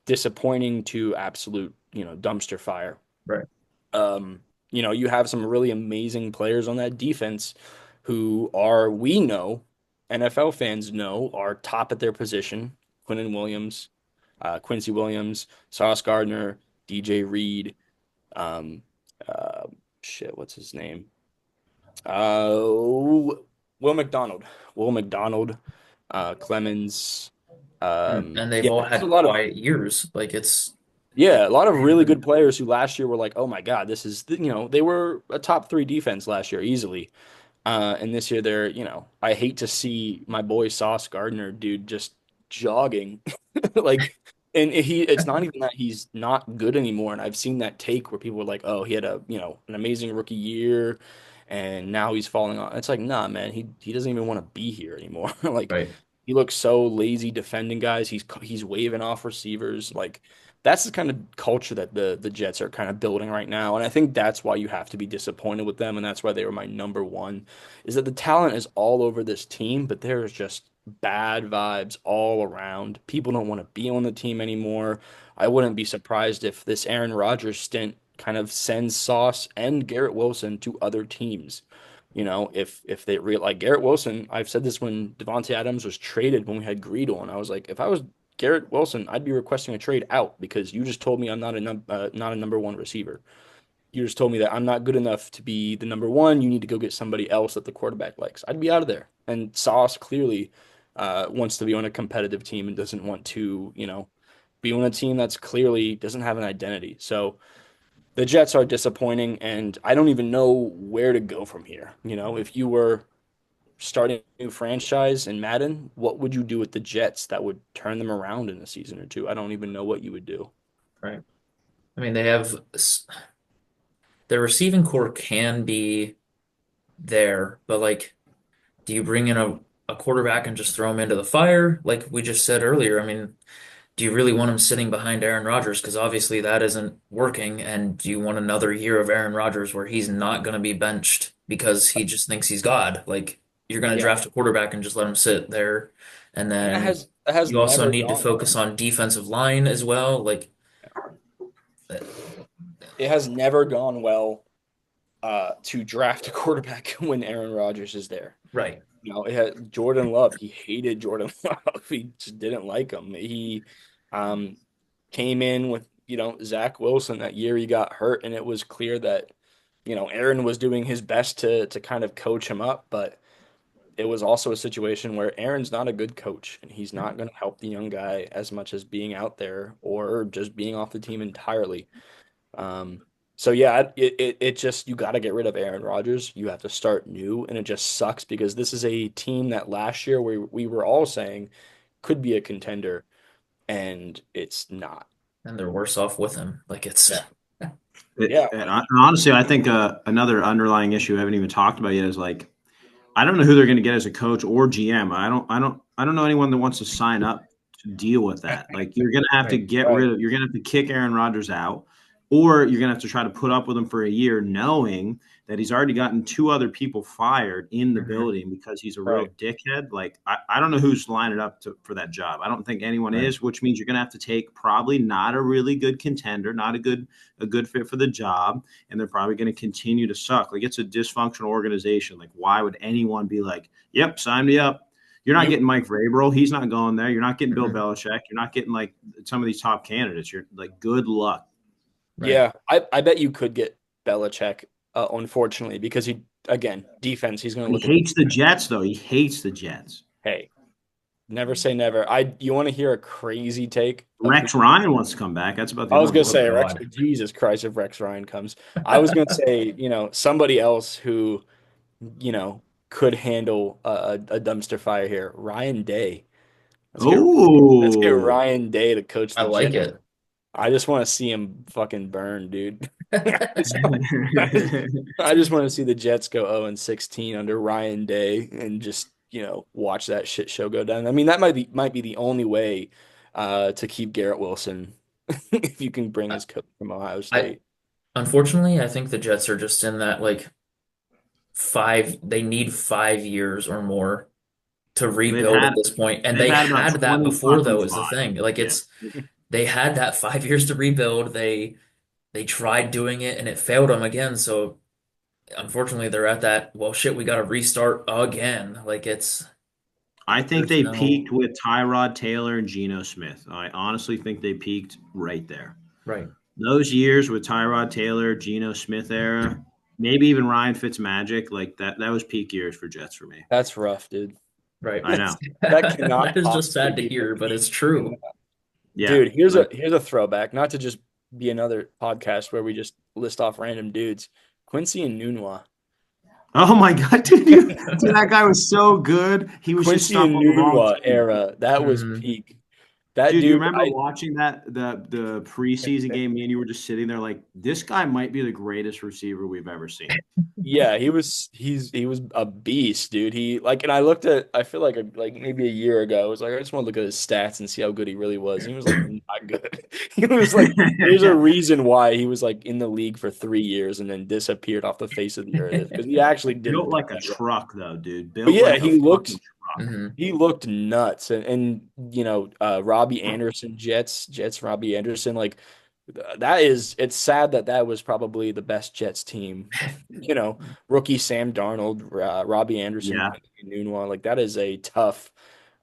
disappointing to absolute, dumpster fire. Right. You have some really amazing players on that defense who are, we know, NFL fans know, are top at their position. Quincy Williams, Sauce Gardner, DJ Reed, um, uh, what's his name? Will McDonald, Clemens. And they've Yeah, all there's a had lot of quiet years. Like it's yeah, a lot of really good players who last year were like, oh my God, this is they were a top three defense last year easily. And this year I hate to see my boy Sauce Gardner, dude, just jogging. Like, and it's not even that he's not good anymore. And I've seen that take where people were like, oh, he had an amazing rookie year and now he's falling off. It's like, nah, man, he doesn't even want to be here anymore. Like, right. he looks so lazy defending guys. He's waving off receivers. Like, that's the kind of culture that the Jets are kind of building right now. And I think that's why you have to be disappointed with them. And that's why they were my number one, is that the talent is all over this team, but there's just bad vibes all around. People don't want to be on the team anymore. I wouldn't be surprised if this Aaron Rodgers stint kind of sends Sauce and Garrett Wilson to other teams. If they like Garrett Wilson, I've said this when Devontae Adams was traded when we had Greedo, and I was like, if I was Garrett Wilson, I'd be requesting a trade out because you just told me I'm not a number one receiver. You just told me that I'm not good enough to be the number one. You need to go get somebody else that the quarterback likes. I'd be out of there. And Sauce clearly wants to be on a competitive team and doesn't want to, be on a team that's clearly doesn't have an identity. So the Jets are disappointing, and I don't even know where to go from here. If you were starting a new franchise in Madden, what would you do with the Jets that would turn them around in a season or two? I don't even know what you would do. Right. I mean, their receiving core can be there, but like, do you bring in a quarterback and just throw him into the fire? Like we just said earlier, I mean, do you really want him sitting behind Aaron Rodgers? Because obviously that isn't working. And do you want another year of Aaron Rodgers where he's not going to be benched because he just thinks he's God? Like you're going to Yeah, draft a quarterback and just let him sit there. And and then that has you also never need to gone well. focus on defensive line as well. Like, It has never gone well to draft a quarterback when Aaron Rodgers is there. right. It had Jordan Love. He hated Jordan Love. He just didn't like him. He um, came in with, Zach Wilson that year he got hurt, and it was clear that, Aaron was doing his best to kind of coach him up, but it was also a situation where Aaron's not a good coach, and he's not going to help the young guy as much as being out there or just being off the team entirely. So yeah, it just you got to get rid of Aaron Rodgers. You have to start new, and it just sucks because this is a team that last year we were all saying could be a contender, and it's not. And they're worse off with him. Like it's Yeah, And honestly, I think another underlying issue I haven't even talked about yet is like I don't know who they're going to get as a coach or GM. I don't know anyone that wants to sign up to deal with that. Like you're going to have to get right. rid of. You're going to have to kick Aaron Rodgers out, or you're going to have to try to put up with him for a year, knowing that he's already gotten two other people fired in the building because he's a real Right. dickhead. Like I don't know who's lining up for that job. I don't think anyone Right. is, which means you're going to have to take probably not a really good contender, not a good fit for the job, and they're probably going to continue to suck. Like it's a dysfunctional organization. Like why would anyone be like, "Yep, sign me up"? You're not getting Mike Vrabel. He's not going there. You're not getting Bill Belichick. You're not getting like some of these top candidates. You're like, good luck. Right. Yeah, I bet you could get Belichick, unfortunately, because defense, he's going to He look at hates the Jets, though. He hates the Jets. hey, Never say never. You want to hear a crazy take of who Rex Ryan wants to come back. That's about the I was only gonna one. say Rex. God. Jesus Christ, if Rex Ryan comes, I was gonna say somebody else who you know could handle a dumpster fire here. Ryan Day. Let's get let's get Oh, Ryan Day to coach I the like Jets. it. I just want to see him fucking burn, dude. I just want to see the Jets go 0-16 under Ryan Day and just watch that shit show go down. I mean, that might be the only way to keep Garrett Wilson if you can bring his coach from Ohio I State. unfortunately I think the Jets are just in that like they need 5 years or more to they've rebuild at had this point. And they've they had about had that 20 before fucking though, is the tries. thing. Like Yeah. they had that 5 years to rebuild. They tried doing it and it failed them again. So unfortunately they're at that, well shit, we gotta restart again. Like I think there's they no peaked with Tyrod Taylor and Geno Smith. I honestly think they peaked right there. right. Those years with Tyrod Taylor, Geno Smith era, maybe even Ryan Fitzmagic, like that was peak years for Jets for me. That's rough, dude. Right. I know. That cannot That is just possibly sad to be hear, but it's the true. Yeah. dude. Here's a Like, here's a throwback. Not to just be another podcast where we just list off random dudes. Quincy and Nunwa. oh my God, dude, that guy was so good. He was just Quincy stuck and on the wrong Nunwa team. era. That was Mhm. peak. That Dude, you dude, remember watching the preseason game? Me and you were just sitting there like, this guy might be the greatest receiver we've ever seen. yeah, he was a beast, dude. And I feel like maybe a year ago, I was like, I just want to look at his stats and see how good he really was. He was like not good. He was like, there's a reason why he was like in the league for 3 years and then disappeared off the face of the earth because he actually didn't Built like play a well. truck, though, dude. But Built yeah, like a he fucking looked truck. Mhm. he looked nuts, and Robbie Anderson, Jets, Robbie Anderson, like it's sad that was probably the best Jets team. Rookie Sam Darnold, Robbie Anderson, Yeah. Nunwa, like that is a tough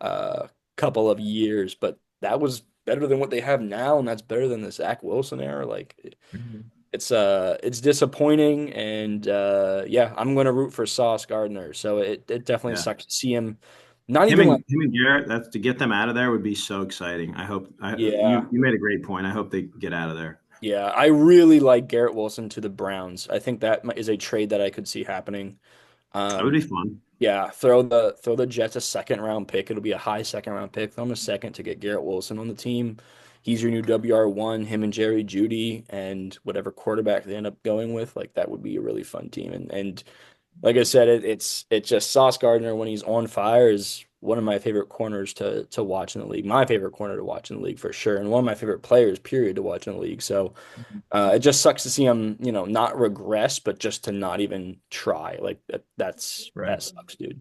uh, couple of years, but that was better than what they have now, and that's better than the Zach Wilson era. Like Mhm. it's disappointing, and yeah, I'm gonna root for Sauce Gardner. So it definitely Yeah. sucks to see him not Him even and like him and Garrett, that's to get them out of there would be so exciting. I hope yeah. you made a great point. I hope they get out of there. Yeah, I really like Garrett Wilson to the Browns. I think that is a trade that I could see happening. That would Um, be fun. yeah, throw the Jets a second round pick. It'll be a high second round pick. Throw them a second to get Garrett Wilson on the team. He's your new WR1, him and Jerry Judy and whatever quarterback they end up going with. Like that would be a really fun team. And like I said, it's just Sauce Gardner when he's on fire is one of my favorite corners to watch in the league. My favorite corner to watch in the league for sure, and one of my favorite players, period, to watch in the league. So it just sucks to see him, not regress, but just to not even try. Like that Right. sucks, dude.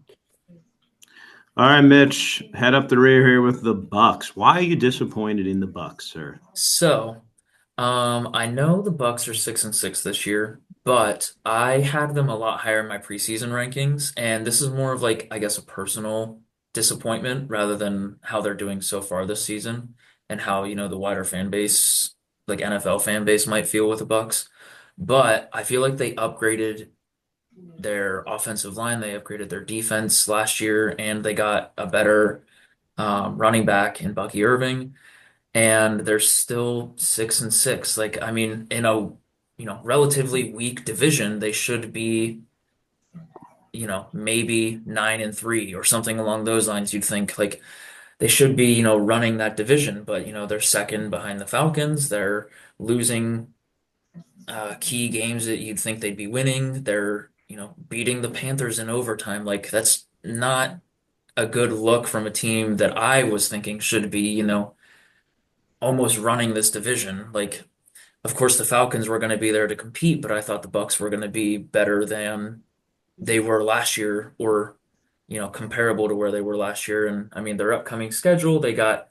All right, Mitch, head up the rear here with the Bucks. Why are you disappointed in the Bucks, sir? So, I know the Bucks are 6-6 this year, but I had them a lot higher in my preseason rankings, and this is more of like, I guess, a personal disappointment rather than how they're doing so far this season and how, the wider fan base, like NFL fan base, might feel with the Bucks. But I feel like they upgraded their offensive line, they upgraded their defense last year, and they got a better running back in Bucky Irving and they're still 6-6. Like, I mean, in a relatively weak division, they should be, maybe 9-3 or something along those lines. You'd think like they should be, running that division, but they're second behind the Falcons. They're losing key games that you'd think they'd be winning. They're, beating the Panthers in overtime. Like that's not a good look from a team that I was thinking should be, almost running this division. Like, of course, the Falcons were going to be there to compete, but I thought the Bucks were going to be better than they were last year, or comparable to where they were last year. And I mean, their upcoming schedule, they got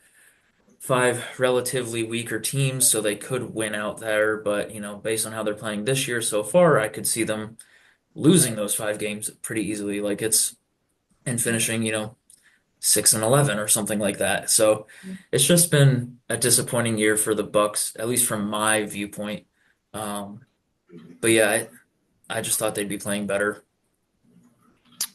five relatively weaker teams, so they could win out there. But based on how they're playing this year so far, I could see them losing those 5 games pretty easily. Like it's and finishing, 6-11 or something like that. So it's just been a disappointing year for the Bucks, at least from my viewpoint. Um, but yeah, I just thought they'd be playing better.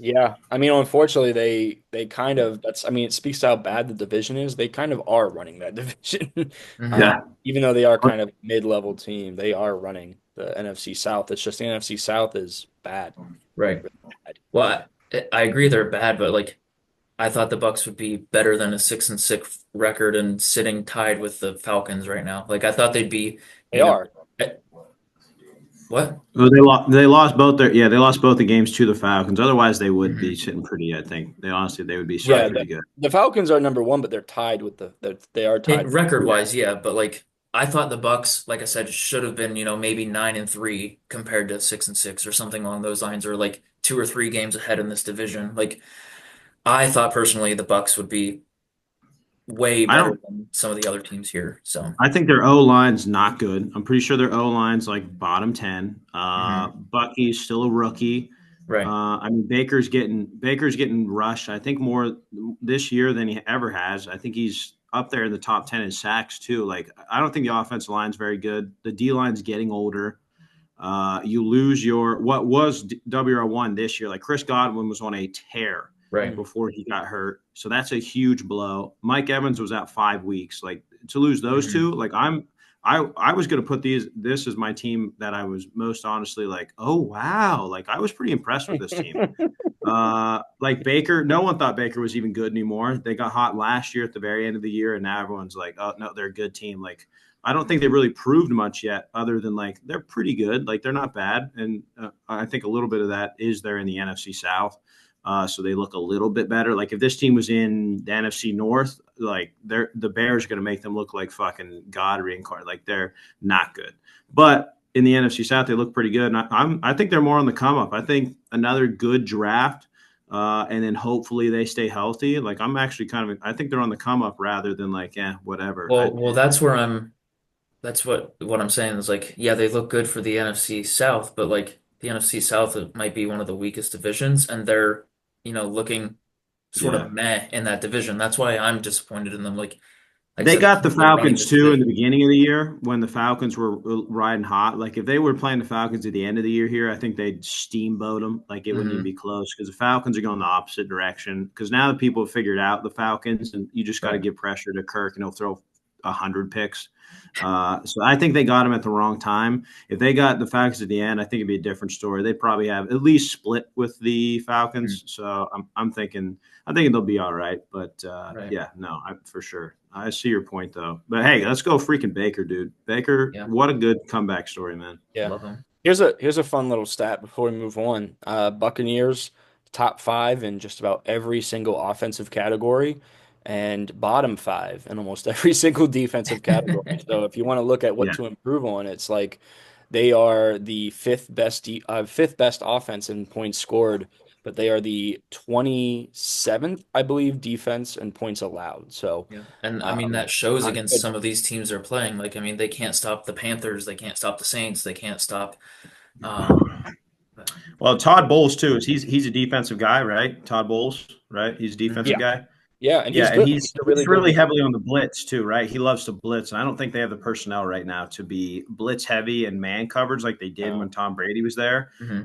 Yeah, I mean, unfortunately, they kind of that's. I mean, it speaks to how bad the division is. They kind of are running that division, Hmm. Yeah. even though they are kind of a mid-level team. They are running the NFC South. It's just the NFC South is bad, Right. bad. Well, I agree they're bad, but like I thought the Bucks would be better than a 6-6 record and sitting tied with the Falcons right now. Like I thought they'd be, They you know, are. eh, what? Well, they lost both they lost both the games to the Falcons. Otherwise, they would be Hmm. sitting pretty. I think they would be sitting Yeah, Right. pretty good. the Falcons are number one, but they're tied with they are tied. Record wise, yeah, but like I thought the Bucks, like I said, should have been, maybe 9-3 compared to 6-6 or something along those lines, or like 2 or 3 games ahead in this division. Like I thought personally the Bucks would be way I better don't. than some of the other teams here. So, I think their O line's not good. I'm pretty sure their O line's like bottom 10. mhm. Bucky's still a rookie. Right. I mean, Baker's getting rushed. I think more this year than he ever has. I think he's up there in the top 10 in sacks too. Like, I don't think the offensive line's very good. The D line's getting older. You lose your what was WR1 this year. Like Chris Godwin was on a tear Right. before he got hurt, so that's a huge blow. Mike Evans was out 5 weeks. Like to lose those Hmm. two, like I was going to put this as my team that I was most honestly like, oh wow, like I was pretty impressed with this team. Like Baker, no one thought Baker was even good anymore. They got hot last year at the very end of the year, and now everyone's like, oh no, they're a good team. Like I don't think they really proved much yet, other than like they're pretty good. Like they're not bad, and I think a little bit of that is they're in the NFC South, so they look a little bit better. Like if this team was in the NFC North, like the Bears are going to make them look like fucking God reincarnated. Like they're not good, but in the NFC South, they look pretty good. And I think they're more on the come up. I think another good draft, and then hopefully they stay healthy. Like I'm actually I think they're on the come up rather than like, whatever. Well, that's what I'm saying is like, yeah, they look good for the NFC South, but like the NFC South might be one of the weakest divisions, and they're, looking sort Yeah. of meh in that division. That's why I'm disappointed in them. Like I They said, the got the teams that are running Falcons this too in the division. beginning of the year when the Falcons were riding hot. Like if they were playing the Falcons at the end of the year here, I think they'd steamboat them. Like it wouldn't even Hmm. be close because the Falcons are going the opposite direction. Because now that people have figured out the Falcons, and you just got to Right. give pressure to Kirk, and he'll throw 100 picks. So I think they got him at the wrong time. If they got the Falcons at the end, I think it'd be a different story. They'd probably have at least split with the Falcons. So I'm thinking they'll be all right. But Right. yeah, no, for sure. I see your point though. But hey, let's go freaking Baker, dude. Baker, Yeah. what a good comeback story, man. Yeah. Love them. Here's a fun little stat before we move on. Buccaneers top five in just about every single offensive category, and bottom five in almost every single defensive category. So if you want to look at what Yeah. to improve on, it's like they are the fifth best offense in points scored, but they are the 27th, I believe, defense and points allowed. So Yeah. And I mean, um, that shows not against good. some of these teams they're playing. Like, I mean, they can't stop the Panthers, they can't stop the Saints, they can't stop um Well, Todd Bowles too. He's a defensive guy, right? Todd Bowles, right? He's a defensive Yeah, Mhm. guy. yeah, and Yeah, he's and good. he's He's a really he's good really defense. heavily on the blitz too, right? He loves to blitz, and I don't think they have the personnel right now to be blitz heavy and man coverage like they did when Tom Brady was there. Mhm.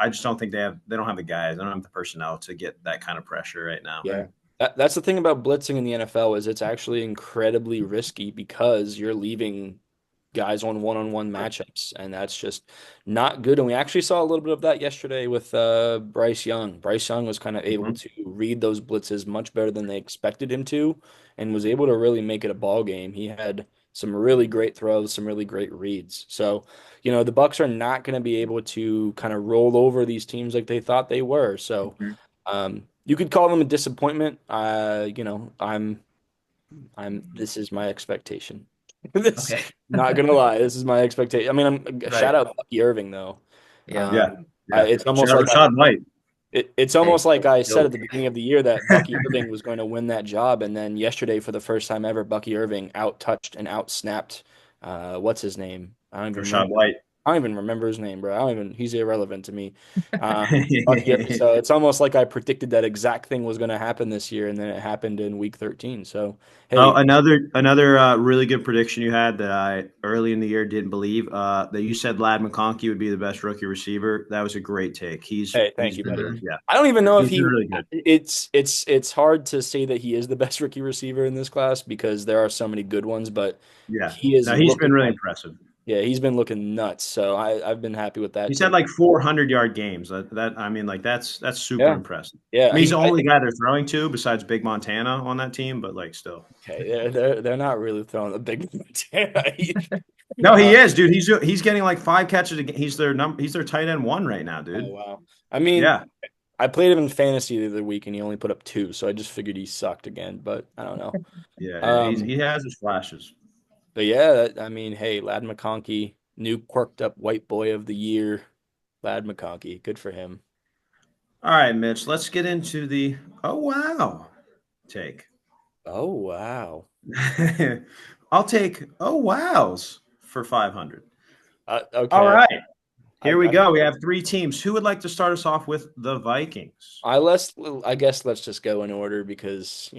I just don't think they don't have the guys, they don't have the personnel to get that kind of pressure right now. Yeah. That's the thing about blitzing in the NFL is it's actually incredibly risky because you're leaving guys on one-on-one matchups, and that's just not good. And we actually saw a little bit of that yesterday with Bryce Young. Bryce Young was kind of able Mhm. to read those blitzes much better than they expected him to, and was able to really make it a ball game. He had some really great throws, some really great reads. So, the Bucks are not going to be able to kind of roll over these teams like they thought they were. So, Mhm. you could call them a disappointment. I'm this is my expectation. This Okay. not gonna lie, this is my expectation. I mean, shout Right. out Bucky Irving though. Yeah. Yeah, yeah. It's Shout almost out like Rashad White. it's Hey, almost like I said yo. at the beginning of the year that Bucky Irving was going to win that job, and then yesterday, for the first time ever, Bucky Irving out touched and out snapped. What's his name? I don't even Rashad remember. White. I don't even remember his name, bro. I don't even. He's irrelevant to me. But yeah, so it's almost like I predicted that exact thing was going to happen this year, and then it happened in week 13. So Oh, hey, another really good prediction you had that I early in the year didn't believe that you said Lad McConkey would be the best rookie receiver. That was a great take. hey, thank He's you, buddy. Mhm. I don't even know if he's been he. really good. It's hard to say that he is the best rookie receiver in this class because there are so many good ones, but Yeah, he is no, he's looking been really like impressive. yeah, he's been looking nuts. So I've been happy with that He's had take. like 400-yard games. I mean, like that's super Yeah, impressive. I yeah. mean, he's the only guy they're throwing to besides Big Montana on that team, but like still. Okay, they're not really throwing the big Montana either. No, he Uh, is, dude. He's getting like 5 catches a game. He's their tight end one right now, oh dude. wow. I mean, Yeah, I played him in fantasy the other week and he only put up two, so I just figured he sucked again. But I don't know. yeah. Um, He has his flashes. but yeah, I mean, hey, Lad McConkey, new quirked up white boy of the year, Lad McConkey, good for him. All right, Mitch. Let's get into the oh wow take. Oh wow. I'll take oh wows for 500. All Okay. right, I, here we I go. We have three teams. Who would like to start us off with the Vikings? I guess let's just go in order because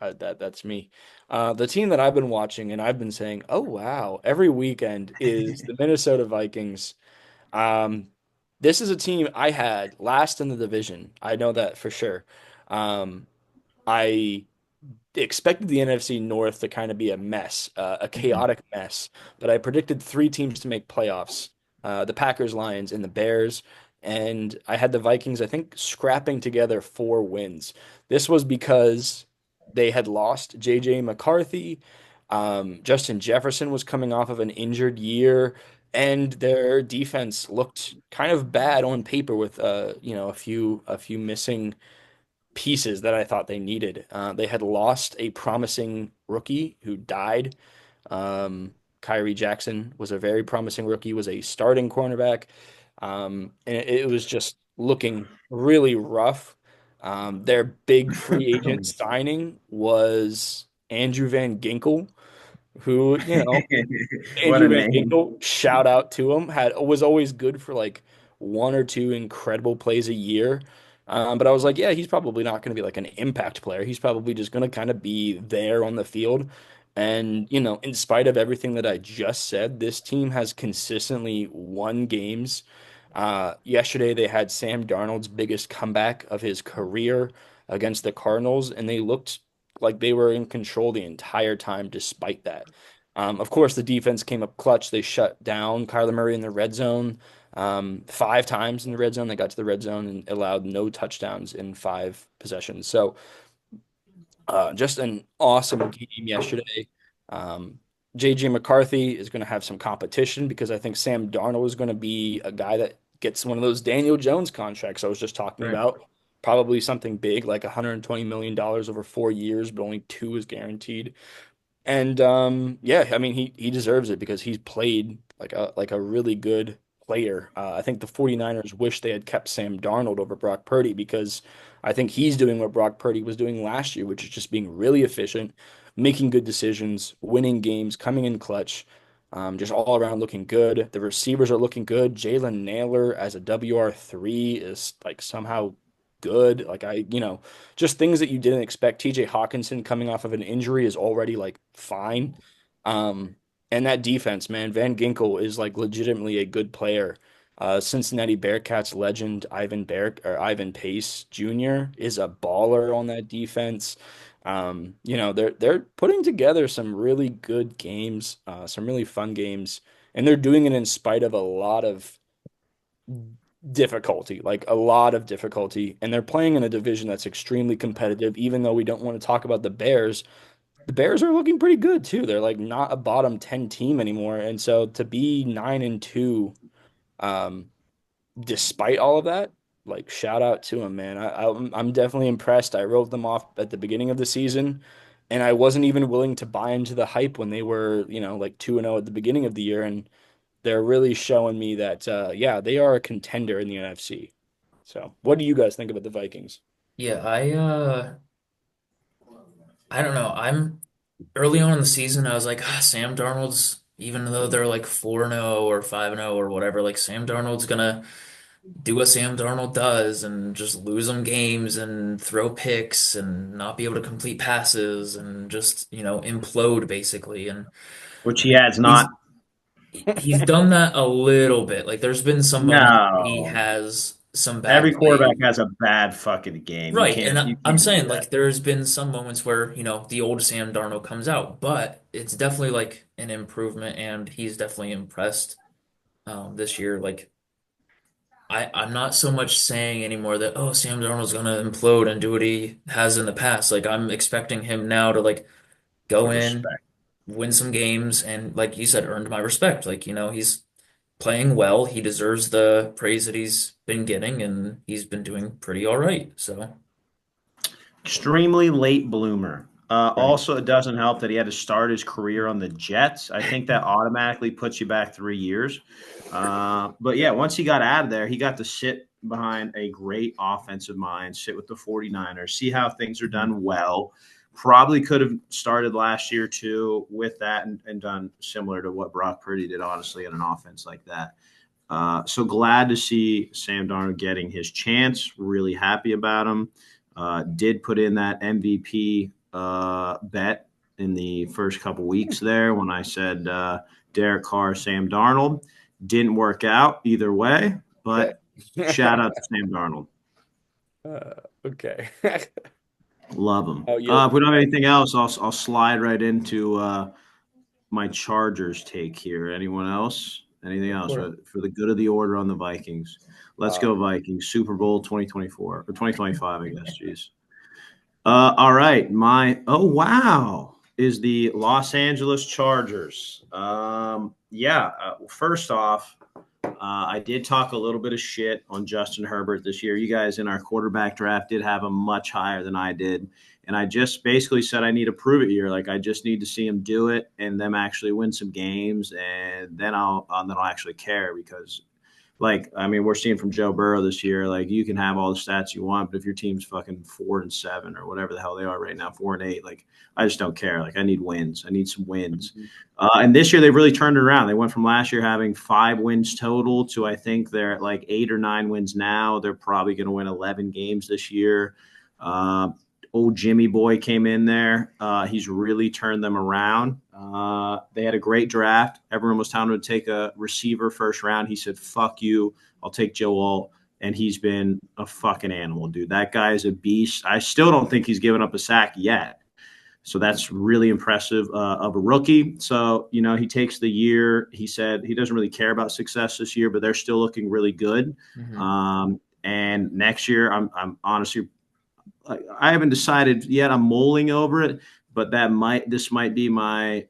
that's me. The team that I've been watching and I've been saying, "Oh wow," every weekend is the Minnesota Vikings. Um, this is a team I had last in the division. I know that for sure. Um, I expected the NFC North to kind of be a mess, a Mhm. chaotic mess, but I predicted three teams to make playoffs, the Packers, Lions, and the Bears. And I had the Vikings, I think, scrapping together 4 wins. This was because they had lost J.J. McCarthy. Justin Jefferson was coming off of an injured year, and their defense looked kind of bad on paper with a few missing pieces that I thought they needed. They had lost a promising rookie who died. Kyrie Jackson was a very promising rookie, was a starting cornerback, and it was just looking really rough. Their big free agent signing was Andrew Van Ginkel, who, What a Andrew Van name. Ginkel, shout out to him, had was always good for like one or two incredible plays a year. But I was like, yeah, he's probably not going to be like an impact player. He's probably just going to kind of be there on the field. And, in spite of everything that I just said, this team has consistently won games. Yesterday, they had Sam Darnold's biggest comeback of his career against the Cardinals, and they looked like they were in control the entire time despite that. Of course, the defense came up clutch. They shut down Kyler Murray in the red zone 5 times in the red zone. They got to the red zone and allowed no touchdowns in 5 possessions. So just an awesome game yesterday. Um, JJ McCarthy is going to have some competition because I think Sam Darnold is going to be a guy that gets one of those Daniel Jones contracts I was just talking Right. about. Probably something big like $120 million over 4 years, but only two is guaranteed. And yeah, I mean he deserves it because he's played like a really good player. I think the 49ers wish they had kept Sam Darnold over Brock Purdy because I think he's doing what Brock Purdy was doing last year, which is just being really efficient, making good decisions, winning games, coming in clutch, just all around looking good. The receivers are looking good. Jalen Nailor as a WR3 is like somehow good. Like just things that you didn't expect. TJ Hawkinson coming off of an injury is already like fine. And that defense, man, Van Ginkel is like legitimately a good player. Cincinnati Bearcats legend Ivan Pace Jr. is a baller on that defense. They're putting together some really good games, some really fun games, and they're doing it in spite of a lot of difficulty, like a lot of difficulty. And they're playing in a division that's extremely competitive, even though we don't want to talk about the Bears. The Bears are looking pretty good too. They're like not a bottom 10 team anymore. And so to be 9-2, um, despite all of that, like shout out to them, man. I'm definitely impressed. I wrote them off at the beginning of the season, and I wasn't even willing to buy into the hype when they were, like 2-0 at the beginning of the year. And they're really showing me that, yeah, they are a contender in the NFC. So, what do you guys think about the Vikings? Yeah, I don't know. I'm early on in the season, I was like, Sam Darnold's even though they're like 4-0 or 5-0 or whatever, like Sam Darnold's gonna do what Sam Darnold does and just lose them games and throw picks and not be able to complete passes and just, implode basically. And which he has he's not. he's done that a little bit. Like there's been some moments he No, has some bad every quarterback play. has a bad fucking game. Right, and You I'm can't do saying that. like there's been some moments where, the old Sam Darnold comes out, but it's definitely like an improvement and he's definitely impressed this year. Like I'm not so much saying anymore that, oh, Sam Darnold's gonna implode and do what he has in the past. Like I'm expecting him now to like go in, Respect. win some games, and like you said, earned my respect. Like, he's playing well. He deserves the praise that he's been getting, and he's been doing pretty all right. So, Extremely late bloomer. right. Also, it doesn't help that he had to start his career on the Jets. I think that automatically puts you back 3 years. But yeah, once he got out of there, he got to sit behind a great offensive mind, sit with the 49ers, see how things are Mhm. done well. Probably could have started last year too with that and done similar to what Brock Purdy did, honestly, in an offense like that. So glad to see Sam Darnold getting his chance. Really happy about him. Did put in that MVP bet in the first couple weeks there when I said Derek Carr, Sam Darnold. Didn't work out either way, Okay. but shout out to Sam Darnold. Uh, okay. Love him. Oh, yeah. If we don't have anything else, I'll slide right into my Chargers take here. Anyone else? Anything else Sure. for the good of the order on the Vikings? Let's Uh, go Vikings. Super Bowl 2024 or 2025, I guess. Jeez. All right. Wow is the Los Angeles Chargers. Yeah. First off, I did talk a little bit of shit on Justin Herbert this year. You guys in our quarterback draft did have him much higher than I did. And I just basically said I need to prove it here. Like I just need to see him do it and them actually win some games, and then I'll actually care because like I mean we're seeing from Joe Burrow this year. Like you can have all the stats you want, but if your team's fucking 4-7 or whatever the hell they are right now, 4-8, like I just don't care. Like I need wins. I need some wins. mhm. And this year they've really turned it around. They went from last year having 5 wins total to I think they're at like 8 or 9 wins now. They're probably going to win 11 games this year. Uh, Old Jimmy Boy came in there. He's really turned them around. They had a great draft. Everyone was telling him to take a receiver first round. He said, "Fuck you. I'll take Joe Alt." And he's been a fucking animal, dude. That guy is a beast. I still don't think he's given up a sack yet. So that's really impressive of a rookie. So, he takes the year. He said he doesn't really care about success this year, but they're still looking really good. Mhm. And next year, I'm honestly, I haven't decided yet. I'm mulling over it, but this might be my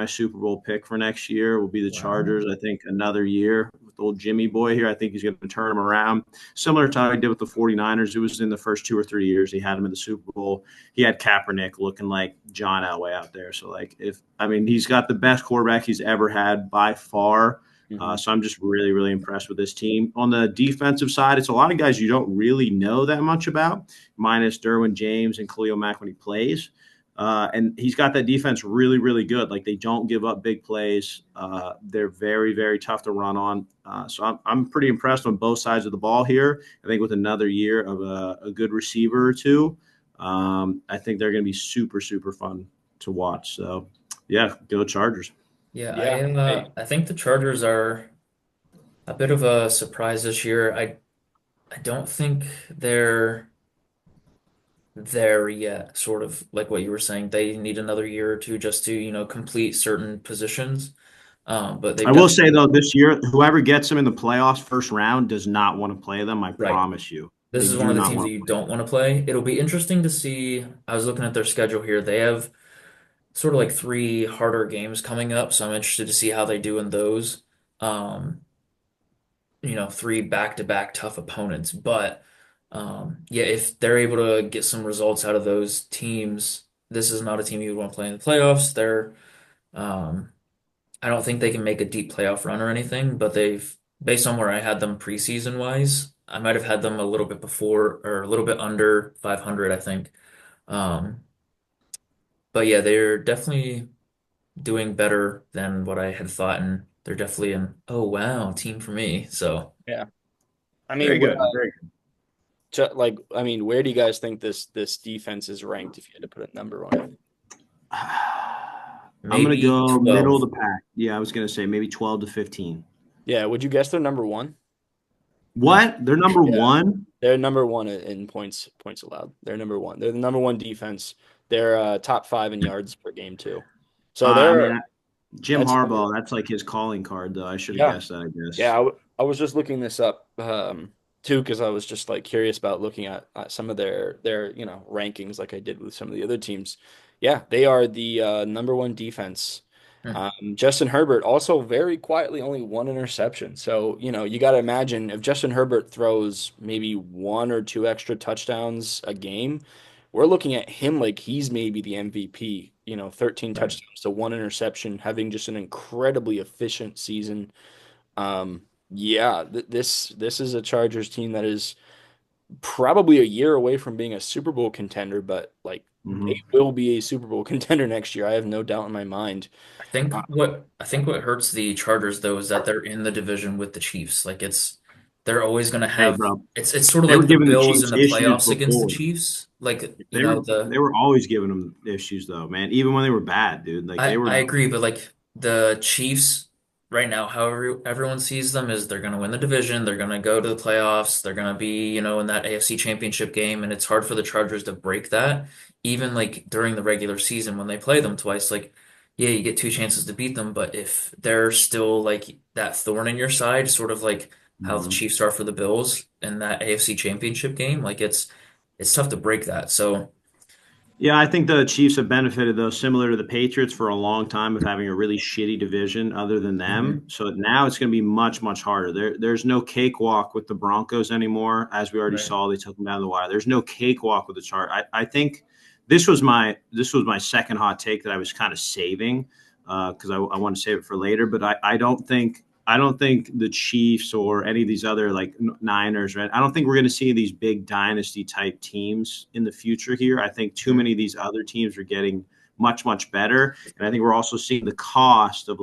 Super Bowl pick for next year. Will be the Wow. Chargers. I think another year with old Jimmy Boy here. I think he's going to turn them around, similar to how he did with the 49ers. It was in the first 2 or 3 years he had him in the Super Bowl. He had Kaepernick looking like John Elway out there. So like he's got the best quarterback he's ever had by far. Mhm. So I'm just really, really impressed with this team. On the defensive side, it's a lot of guys you don't really know that much about, minus Derwin James and Khalil Mack when he plays. And he's got that defense really, really good. Like they don't give up big plays. They're very, very tough to run on. So I'm pretty impressed on both sides of the ball here. I think with another year of a good receiver or two, I think they're going to be super, super fun to watch. So yeah, go Chargers. Yeah, Yeah. Hey, I think the Chargers are a bit of a surprise this year. I don't think they're there yet, sort of like what you were saying. They need another year or two just to, complete certain positions. But they've I will say definitely though, this year, whoever gets them in the playoffs first round does not want to play them. I right. promise you, This they is one do of the not teams that want to you play don't want to play. It'll be interesting to see. I was looking at their schedule here. They have sort of like three harder games coming up, so I'm interested to see how they do in those. Um, three back-to-back tough opponents. But yeah, if they're able to get some results out of those teams, this is not a team you would want to play in the playoffs. Um, I don't think they can make a deep playoff run or anything, but based on where I had them preseason wise, I might have had them a little bit before or a little bit under 500, I think. Um, but yeah, they're doing better than what I had thought, and they're definitely an oh wow team for me. So Yeah. I Very mean, good. Very good. I mean, where do you guys think this defense is ranked if you had to put a number on it? I'm gonna maybe go middle of 12. the pack. Yeah, I was gonna say maybe 12 to 15. Yeah, would you guess they're number one? What? They're number Yeah, one? they're number one in points allowed. They're number one. They're the number one defense. They're top five in yards per game too. So I mean, they're Jim that's Harbaugh, that's like his calling card, though. I should have yeah. guessed that, I Yeah, guess. I was just looking this up too because I was just like curious about looking at some of their rankings like I did with some of the other teams. Yeah, they are the number one defense. Hmm. Justin Herbert also very quietly only one interception. So, you got to imagine if Justin Herbert throws maybe one or two extra touchdowns a game, we're looking at him like he's maybe the MVP. 13 Right. touchdowns to one interception, having just an incredibly efficient season. Yeah, this is a Chargers team that is probably a year away from being a Super Bowl contender, but like they Hmm. will be a Super Bowl contender next year. I have no doubt in my mind. I think what hurts the Chargers though is that they're in the division with the Chiefs. Like they're always gonna Hey, have bro, it's sort of they were like the giving the Bills in Chiefs the issues playoffs against the before. Chiefs. Like, They were they were always giving them issues, though, man. Even when they were bad, dude. Like they I were. agree, but like the Chiefs right now, however everyone sees them is they're gonna win the division, they're gonna go to the playoffs, they're gonna be, in that AFC championship game, and it's hard for the Chargers to break that. Even like during the regular season when they play them twice, like yeah, you get two chances to beat them, but if they're still like that thorn in your side, sort of like how the Mhm. Chiefs are for the Bills in that AFC championship game, like it's tough to break that. So Yeah, I think the Chiefs have benefited, though, similar to the Patriots for a long time of having a really shitty division other than them. mhm. So now it's going to be much, much harder. There's no cakewalk with the Broncos anymore, as we already Right. saw. They took them down the wire. There's no cakewalk with the chart. I think this was my second hot take that I was kind of saving because I want to save it for later. But I don't think the Chiefs or any of these other like Niners, right? I don't think we're going to see these big dynasty type teams in the future here. I think too Mhm. many of these other teams are getting much, much better. And I think we're also seeing the cost of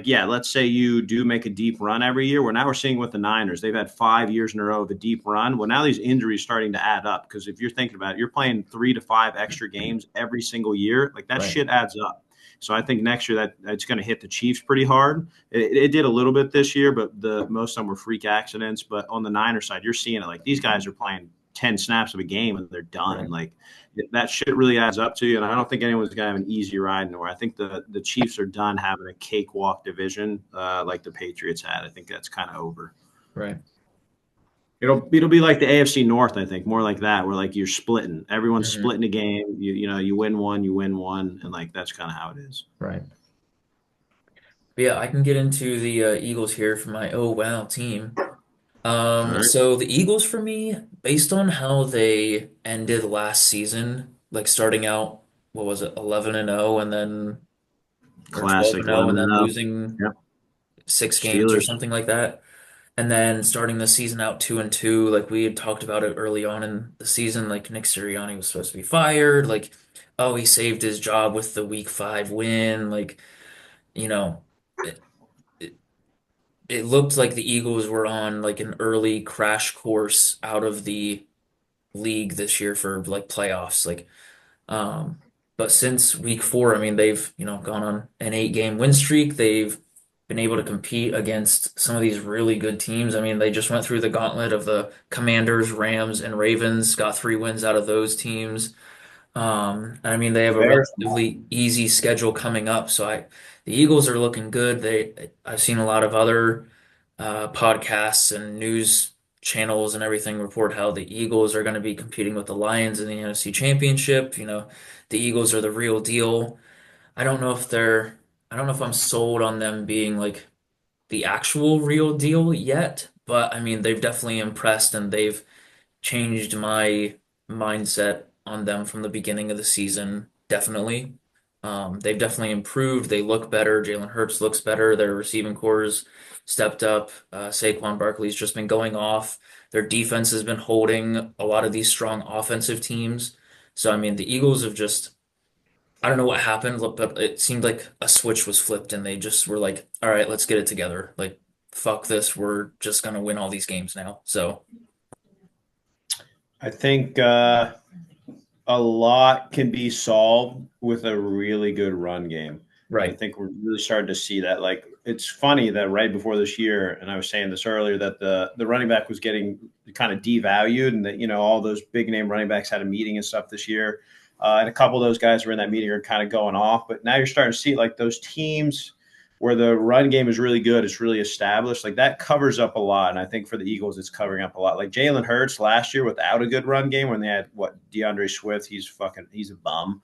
yeah, let's say you do make a deep run every year. Well, now we're seeing with the Niners, they've had 5 years in a row of a deep run. Well, now these injuries starting to add up because if you're thinking about it, you're playing 3 to 5 extra games every single year. Like that Right. shit adds up. So I think next year that's going to hit the Chiefs pretty hard. It did a little bit this year, but the most of them were freak accidents. But on the Niners side, you're seeing it like these guys are playing 10 snaps of a game and they're done. Right. Like that shit really adds up to you. And I don't think anyone's gonna have an easy ride nowhere. I think the Chiefs are done having a cakewalk division like the Patriots had. I think that's kind of over. Right. It'll be like the AFC North, I think, more like that, where like you're splitting. Everyone's Mhm. splitting a game. You win one, and like that's kind of how it is. Right. But yeah, I can get into the Eagles here for my oh wow team. All right, So the Eagles for me, based on how they ended last season, like starting out, what was it, 11 and 0 and then or 12 classic and 0 and 11 then and 0. losing Yep, 6 games or Steelers. something like that. And then starting the season out 2 and 2, like we had talked about it early on in the season, like Nick Sirianni was supposed to be fired, like oh, he saved his job with the week 5 win, like you know. It, it looked like the Eagles were on like an early crash course out of the league this year for like playoffs. Um, but since week 4, I mean, they've, gone on an 8-game win streak. They've been able to compete against some of these really good teams. I mean, they just went through the gauntlet of the Commanders, Rams, and Ravens, got 3 wins out of those teams. And I mean, they have a Bears. relatively easy schedule coming up. The Eagles are looking good. I've seen a lot of other podcasts and news channels and everything report how the Eagles are going to be competing with the Lions in the NFC Championship. The Eagles are the real deal. I don't know if they're, I don't know if I'm sold on them being like the actual real deal yet, but I mean, they've definitely impressed and they've changed my mindset on them from the beginning of the season, definitely. They've definitely improved. They look better. Jalen Hurts looks better. Their receiving cores stepped up. Saquon Barkley's just been going off. Their defense has been holding a lot of these strong offensive teams. So, I mean, the Eagles have just I don't know what happened, but it seemed like a switch was flipped and they just were like, all right, let's get it together. Like, fuck this. We're just gonna win all these games now. So, I think a lot can be solved with a really good run game. I right. think we're really starting to see that. Like, it's funny that right before this year, and I was saying this earlier, that the running back was getting kind of devalued, and that all those big name running backs had a meeting and stuff this year, and a couple of those guys were in that meeting are kind of going off. But now you're starting to see like those teams where the run game is really good, it's really established. Like that covers up a lot, and I think for the Eagles, it's covering up a lot. Like Jalen Hurts last year without a good run game, when they had DeAndre Swift, he's a bum.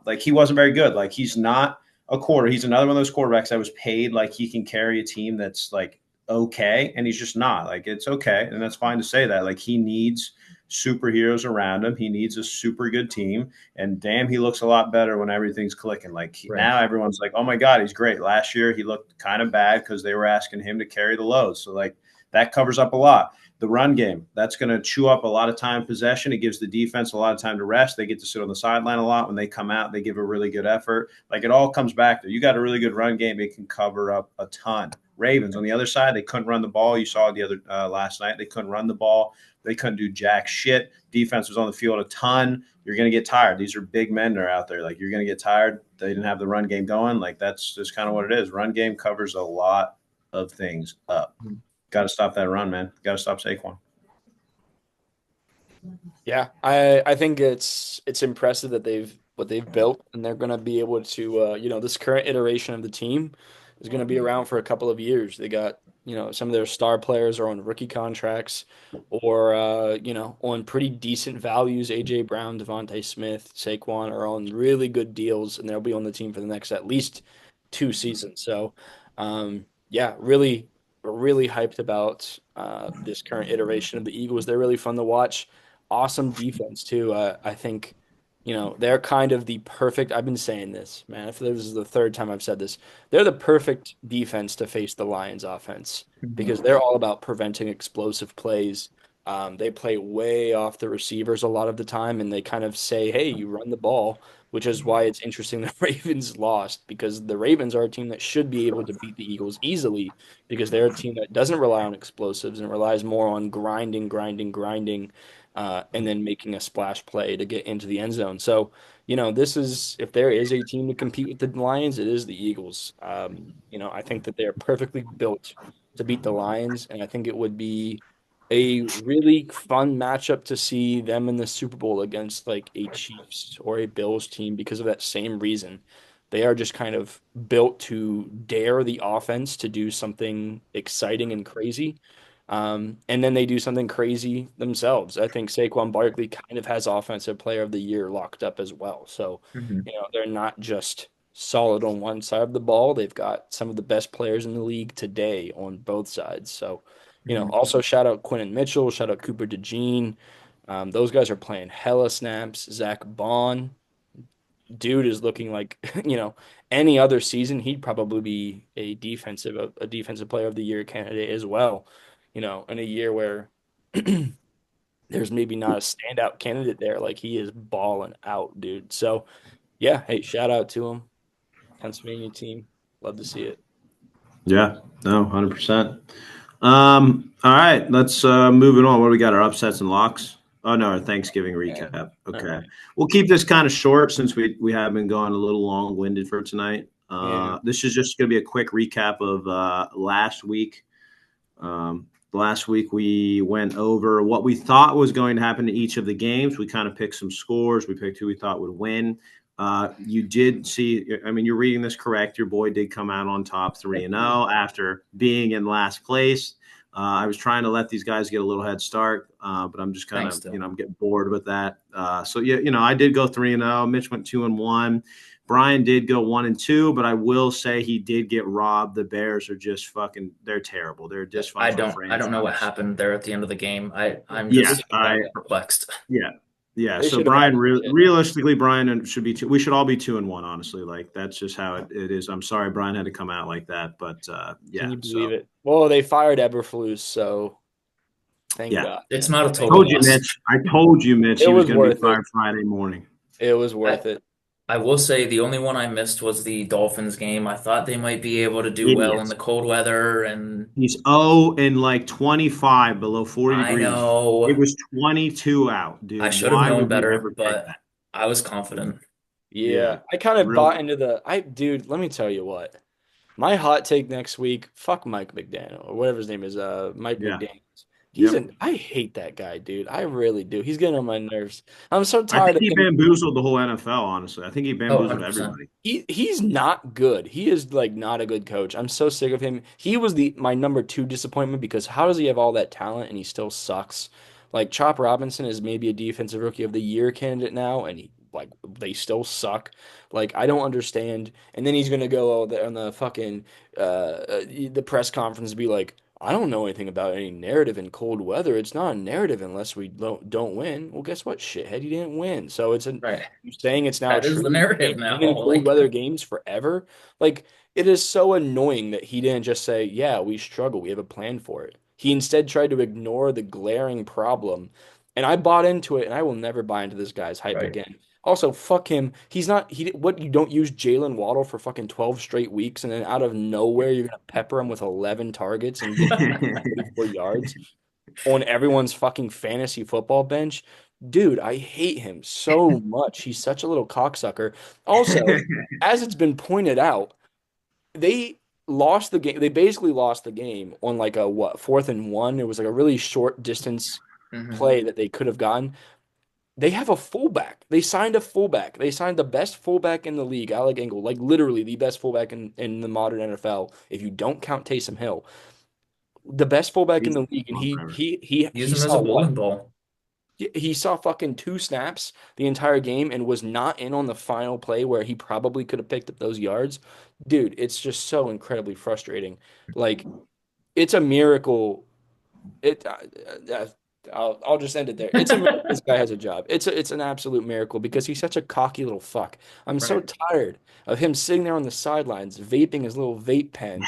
Like he wasn't very good. Like he's not a quarter. He's another one of those quarterbacks that was paid like he can carry a team that's like okay, and he's just not. Like it's okay, and that's fine to say that. Like he needs superheroes around him. He needs a super good team, and damn, he looks a lot better when everything's clicking. Like Right. now, everyone's like, "Oh my god, he's great." Last year, he looked kind of bad because they were asking him to carry the load. So like that covers up a lot. The run game, that's going to chew up a lot of time possession. It gives the defense a lot of time to rest. They get to sit on the sideline a lot. When they come out, they give a really good effort. Like it all comes back there. You got a really good run game, it can cover up a ton. Ravens on the other side, they couldn't run the ball. You saw the other last night, they couldn't run the ball. They couldn't do jack shit. Defense was on the field a ton. You're going to get tired. These are big men that are out there. Like you're going to get tired. They didn't have the run game going. Like that's just kind of what it is. Run game covers a lot of things up. Got to stop that run, man. Got to stop Saquon. Yeah, I think it's impressive that they've built, and they're going to be able to this current iteration of the team is going to be around for a couple of years. They got some of their star players are on rookie contracts, or on pretty decent values. AJ Brown, Devontae Smith, Saquon are on really good deals, and they'll be on the team for the next at least 2 seasons. So, yeah, really hyped about this current iteration of the Eagles. They're really fun to watch. Awesome defense too. I think, they're kind of the perfect. I've been saying this, man. If this is the third time I've said this, they're the perfect defense to face the Lions offense because they're all about preventing explosive plays. They play way off the receivers a lot of the time, and they kind of say, "Hey, you run the ball," which is why it's interesting the Ravens lost because the Ravens are a team that should be able to beat the Eagles easily because they're a team that doesn't rely on explosives and relies more on grinding, and then making a splash play to get into the end zone. So, this is if there is a team to compete with the Lions, it is the Eagles. I think that they're perfectly built to beat the Lions, and I think it would be a really fun matchup to see them in the Super Bowl against like a Chiefs or a Bills team because of that same reason. They are just kind of built to dare the offense to do something exciting and crazy. And then they do something crazy themselves. I think Saquon Barkley kind of has Offensive Player of the Year locked up as well. So, Mhm. they're not just solid on one side of the ball. They've got some of the best players in the league today on both sides. So, Mhm. also shout out Quentin Mitchell, shout out Cooper DeJean. Those guys are playing hella snaps. Zach Bond, dude is looking like, any other season, he'd probably be a defensive player of the year candidate as well. In a year where there's maybe not a standout candidate there, like he is balling out, dude. So yeah, hey, shout out to him. Pennsylvania team. Love to see it. Yeah, no, 100%. All right, let's move it on. What do we got? Our upsets and locks. Oh no, our Thanksgiving recap. Okay, right. we'll keep this kind of short since we have been going a little long winded for tonight. Yeah. This is just going to be a quick recap of last week. Last week we went over what we thought was going to happen to each of the games. We kind of picked some scores. We picked who we thought would win. You did see, I mean, you're reading this correct. Your boy did come out on top 3-0 after being in last place. I was trying to let these guys get a little head start, but I'm just kind Thanks, of, Dylan. I'm getting bored with that. So yeah, I did go 3-0. Mitch went 2-1. Brian did go 1-2, but I will say he did get robbed. The Bears are just fucking, they're terrible. They're a dysfunctional franchise. I don't know what happened there at the end of the game. I'm Yeah, just perplexed. Yeah. They So should have Brian, had it. realistically, Brian should be we should all be 2-1, honestly. Like that's just how it is. I'm sorry Brian had to come out like that, but yeah. Can you believe it? Well, they fired Eberflus, so thank Yeah. God. It's not a I total told you, loss. Mitch. I told you, Mitch, It he was was going to be worth it. fired Friday morning. It was worth it. I will say the only one I missed was the Dolphins game. I thought they might be able to do well in Idiots. the cold weather, and He's 0 and like 25 below 40 I degrees. It know was 22 out, I dude. should have Why known would you better, ever pick but that? I was confident. Yeah, Yeah, I kind of real. bought into dude, let me tell you what. My hot take next week, fuck Mike McDaniel or whatever his name is, Mike Yeah. McDaniels. Yep. I hate that guy, dude. I really do. He's getting on my nerves. I'm so I tired think of he him. bamboozled the whole NFL, honestly. I think he Oh, bamboozled 100%. everybody. He's not good. He is like not a good coach. I'm so sick of him. He was my number two disappointment because how does he have all that talent and he still sucks? Like Chop Robinson is maybe a defensive rookie of the year candidate now, and they still suck. Like I don't understand. And then he's gonna go on the fucking the press conference and be like, I don't know anything about any narrative in cold weather. It's not a narrative unless we don't win. Well, guess what, shithead? He didn't win. So Right. you're saying it's now That is true. the You narrative can't now. win in cold Like, weather games forever. Like it is so annoying that he didn't just say, "Yeah, we struggle. We have a plan for it." He instead tried to ignore the glaring problem, and I bought into it, and I will never buy into this guy's hype right. again. Also, fuck him. He's not. What you don't use Jalen Waddle for fucking 12 straight weeks, and then out of nowhere you're gonna pepper him with 11 targets and get 44 yards on everyone's fucking fantasy football bench. Dude, I hate him so much. He's such a little cocksucker. Also, as it's been pointed out, they lost the game. They basically lost the game on like a what, 4th and 1. It was like a really short distance Hmm. play that they could have gotten. They have a fullback. They signed a fullback. They signed the best fullback in the league, Alec Engel, like literally the best fullback in the modern NFL, if you don't count Taysom Hill. The best fullback in He's the league, and on forever. Use he him as a saw what? bowling ball. He saw fucking 2 snaps the entire game and was not in on the final play where he probably could have picked up those yards. Dude, it's just so incredibly frustrating. Like, it's a miracle. It, I'll just end it there. It's a miracle this guy has a job. It's an absolute miracle because he's such a cocky little fuck. I'm so Right. tired of him sitting there on the sidelines vaping his little vape pen.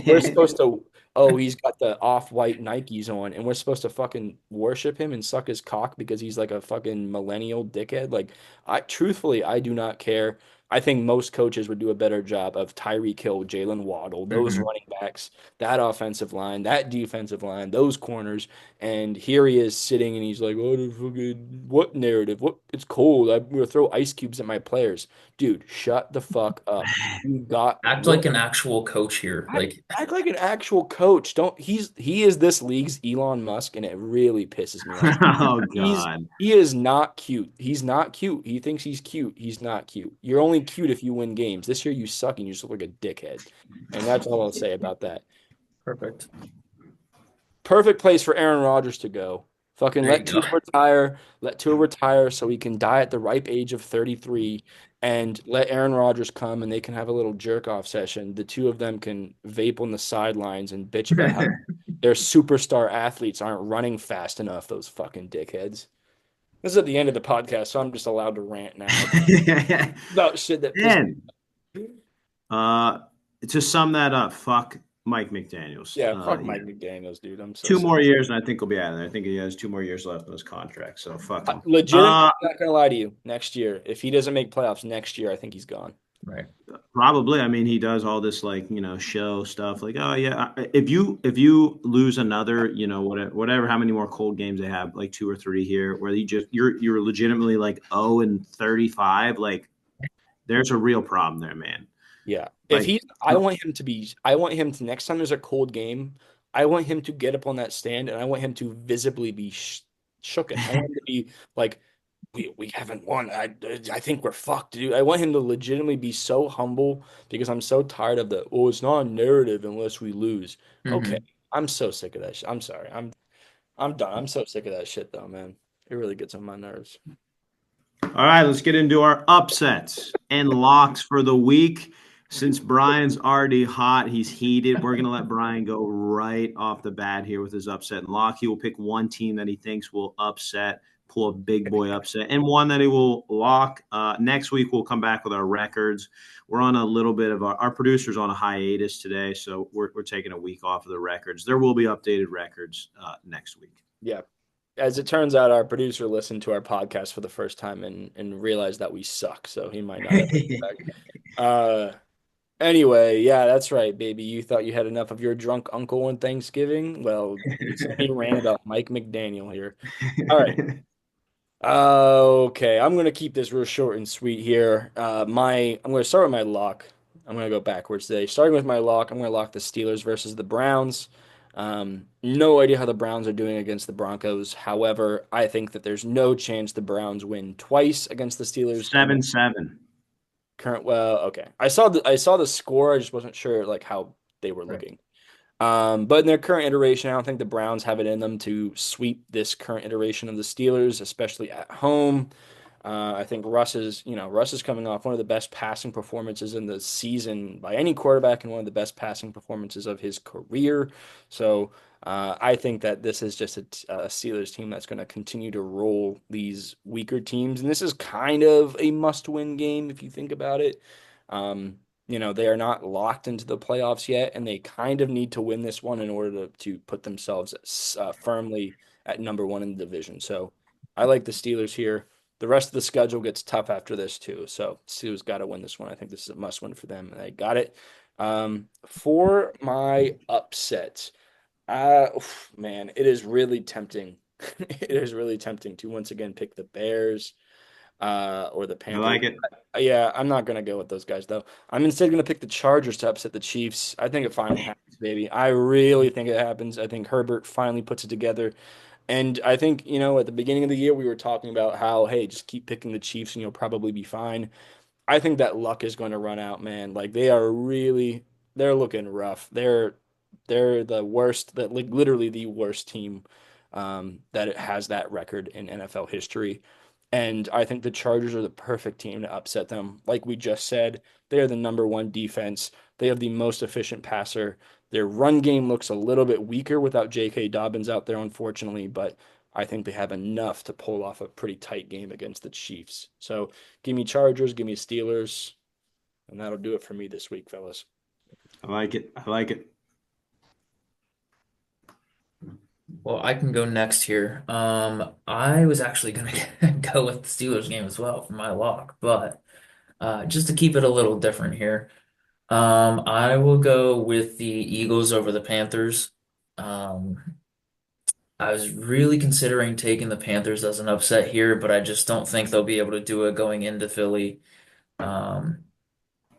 We're supposed to, oh, he's got the off-white Nikes on, and we're supposed to fucking worship him and suck his cock because he's like a fucking millennial dickhead. Like, truthfully, I do not care. I think most coaches would do a better job of Tyreek Hill, Jalen Waddle, those Hmm. running backs, that offensive line, that defensive line, those corners. And here he is sitting and he's like, oh, the fucking, what narrative? What? It's cold. I'm going to throw ice cubes at my players. Dude, shut the fuck up. You got Act like what? an actual coach here. Like, Act like an actual coach. Don't he is this league's Elon Musk, and it really pisses me off. Oh He's God. he is not cute. He's not cute. He thinks he's cute. He's not cute. You're only cute if you win games. This year you suck and you just look like a dickhead. And that's all I'll say about that. perfect. Perfect place for Aaron Rodgers to go. Fucking There you let go. Tua retire. Let Tua retire so he can die at the ripe age of 33 and let Aaron Rodgers come and they can have a little jerk off session. The two of them can vape on the sidelines and bitch about how their superstar athletes aren't running fast enough, those fucking dickheads. This is at the end of the podcast, so I'm just allowed to rant now about shit that pisses me And off. uh, to sum that up, fuck Mike McDaniels. Yeah, fuck Mike McDaniels, dude. I'm so Two sick. more years, and I think he'll be out of there. I think he has 2 more years left on his contract. So fuck him. Legitimately, I'm not gonna lie to you. Next year, if he doesn't make playoffs next year, I think he's gone. Right. Probably. I mean, he does all this like show stuff. Like, oh yeah, if you lose another, whatever, how many more cold games they have, like 2 or 3 here, where you're legitimately like 0-35. Like, there's a real problem there, man. Yeah. If Like, he's, I want him to, next time there's a cold game, I want him to get up on that stand and I want him to visibly be shooken. I want him to be like, we haven't won. I think we're fucked, dude. I want him to legitimately be so humble because I'm so tired of it's not a narrative unless we lose. Okay. Hmm. I'm so sick of that shit. I'm sorry. I'm done. I'm so sick of that shit though, man. It really gets on my nerves. all right, let's get into our upsets and locks for the week. Since Brian's already hot, he's heated. We're going to let Brian go right off the bat here with his upset and lock. He will pick one team that he thinks will upset, pull a big boy upset, and one that he will lock. Next week, we'll come back with our records. We're on a little bit of our producer's on a hiatus today, so we're taking a week off of the records. There will be updated records next week. Yeah. as it turns out, our producer listened to our podcast for the first time and realized that we suck, so he might not ever come back. Uh, anyway, yeah, that's right, baby. You thought you had enough of your drunk uncle on Thanksgiving? Well, it's me ranting about Mike McDaniel here. All right. Okay, I'm gonna keep this real short and sweet here. I'm gonna start with my lock. I'm gonna go backwards today. Starting with my lock, I'm gonna lock the Steelers versus the Browns. No idea how the Browns are doing against the Broncos. However, I think that there's no chance the Browns win twice against the Steelers. 7-7. Well, okay. I saw the score. I just wasn't sure like how they were Right. looking. But in their current iteration, I don't think the Browns have it in them to sweep this current iteration of the Steelers, especially at home. I think Russ is coming off one of the best passing performances in the season by any quarterback and one of the best passing performances of his career. So I think that this is just a Steelers team that's going to continue to roll these weaker teams, and this is kind of a must-win game if you think about it. They are not locked into the playoffs yet, and they kind of need to win this one in order to put themselves firmly at number one in the division. So I like the Steelers here. The rest of the schedule gets tough after this too. So Steelers got to win this one. I think this is a must win for them, and they got it. For my upset, man, it is really tempting. It is really tempting to once again pick the Bears or the I Panthers. like it. Yeah, I'm not gonna go with those guys though. I'm instead gonna pick the Chargers to upset the Chiefs. I think it finally happens, baby. I really think it happens. I think Herbert finally puts it together. And I think, at the beginning of the year, we were talking about how, hey, just keep picking the Chiefs and you'll probably be fine. I think that luck is going to run out, man. Like they're looking rough. They're the worst, that like literally the worst team that it has that record in NFL history. And I think the Chargers are the perfect team to upset them. Like we just said, they are the number one defense. They have the most efficient passer. Their run game looks a little bit weaker without J.K. Dobbins out there, unfortunately, but I think they have enough to pull off a pretty tight game against the Chiefs. So give me Chargers, give me Steelers, and that'll do it for me this week, fellas. I like it. I like it. Well, I can go next here. I was actually gonna go with the Steelers game as well for my lock, but just to keep it a little different here, I will go with the Eagles over the Panthers. Um, I was really considering taking the Panthers as an upset here, but I just don't think they'll be able to do it going into Philly. Um,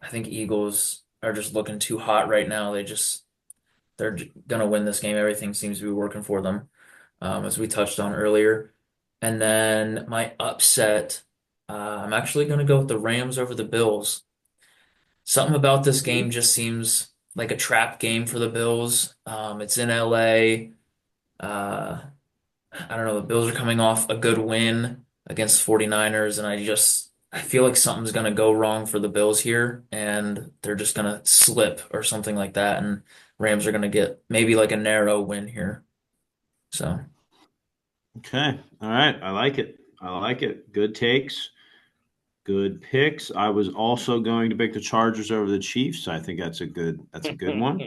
I think Eagles are just looking too hot right now. They're gonna win this game. Everything seems to be working for them, as we touched on earlier. And then my upset, I'm actually gonna go with the Rams over the Bills. Something about this game just seems like a trap game for the Bills. It's in LA. Uh, I don't know. The Bills are coming off a good win against 49ers, and I feel like something's gonna go wrong for the Bills here, and they're just gonna slip or something like that, and Rams are gonna get maybe like a narrow win here. So Okay. All right. I like it. I like it. Good takes. Good picks. I was also going to pick the Chargers over the Chiefs. I think that's a good one.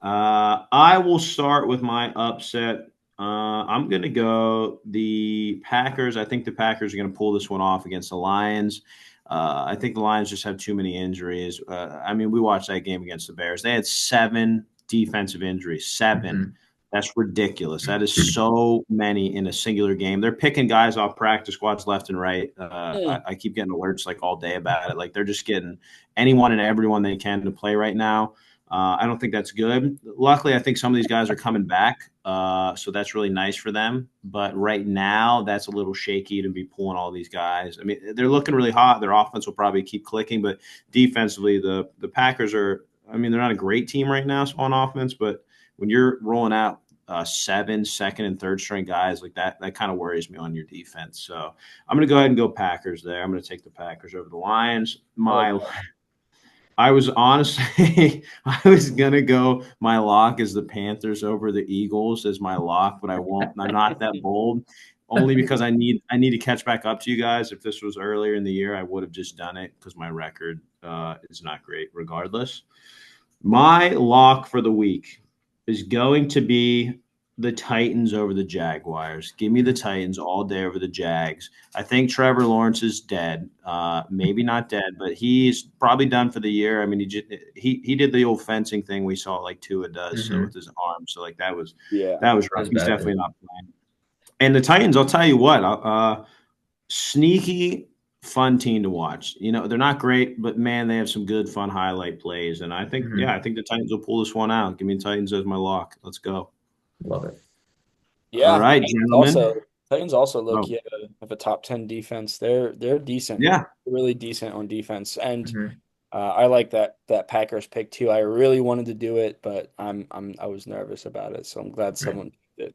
I will start with my upset. I'm going to go the Packers. I think the Packers are going to pull this one off against the Lions. I think the Lions just have too many injuries. We watched that game against the Bears. They had 7 defensive injuries. 7. mhm. That's ridiculous. That is so many in a singular game. They're picking guys off practice squads left and right. I keep getting alerts like all day about it. Like they're just getting anyone and everyone they can to play right now. I don't think that's good. Luckily, I think some of these guys are coming back, so that's really nice for them. But right now, that's a little shaky to be pulling all these guys. I mean, they're looking really hot. Their offense will probably keep clicking, but defensively, the Packers are. I mean, they're not a great team right now on offense, but when you're rolling out 7 second and third string guys like that kind of worries me on your defense. So I'm going to go ahead and go Packers there. I'm going to take the Packers over the Lions. I was honestly, I was gonna go. My lock is the Panthers over the Eagles as my lock, but I won't. I'm not that bold, only because I need to catch back up to you guys. If this was earlier in the year, I would have just done it because my record is not great. Regardless, my lock for the week is going to be the Titans over the Jaguars. Give me the Titans all day over the Jags. I think Trevor Lawrence is dead. Maybe not dead, but he's probably done for the year. I mean, he did the old fencing thing we saw like Tua does, so Mm-hmm. with his arm. So like that was Yeah. rough. That's He's bad. definitely not playing. And the Titans, I'll tell you what, sneaky fun team to watch. You know, they're not great, but man, they have some good fun highlight plays. And I think, Mhm. I think the Titans will pull this one out. Give me the Titans as my lock. Let's go. Love it. All Yeah. right, gentlemen. Titans also look Oh, have a top 10 defense. They're decent. yeah. Really decent on defense. And Mhm. I like that Packers pick too. I really wanted to do it, but I was nervous about it, so I'm glad Right. someone did.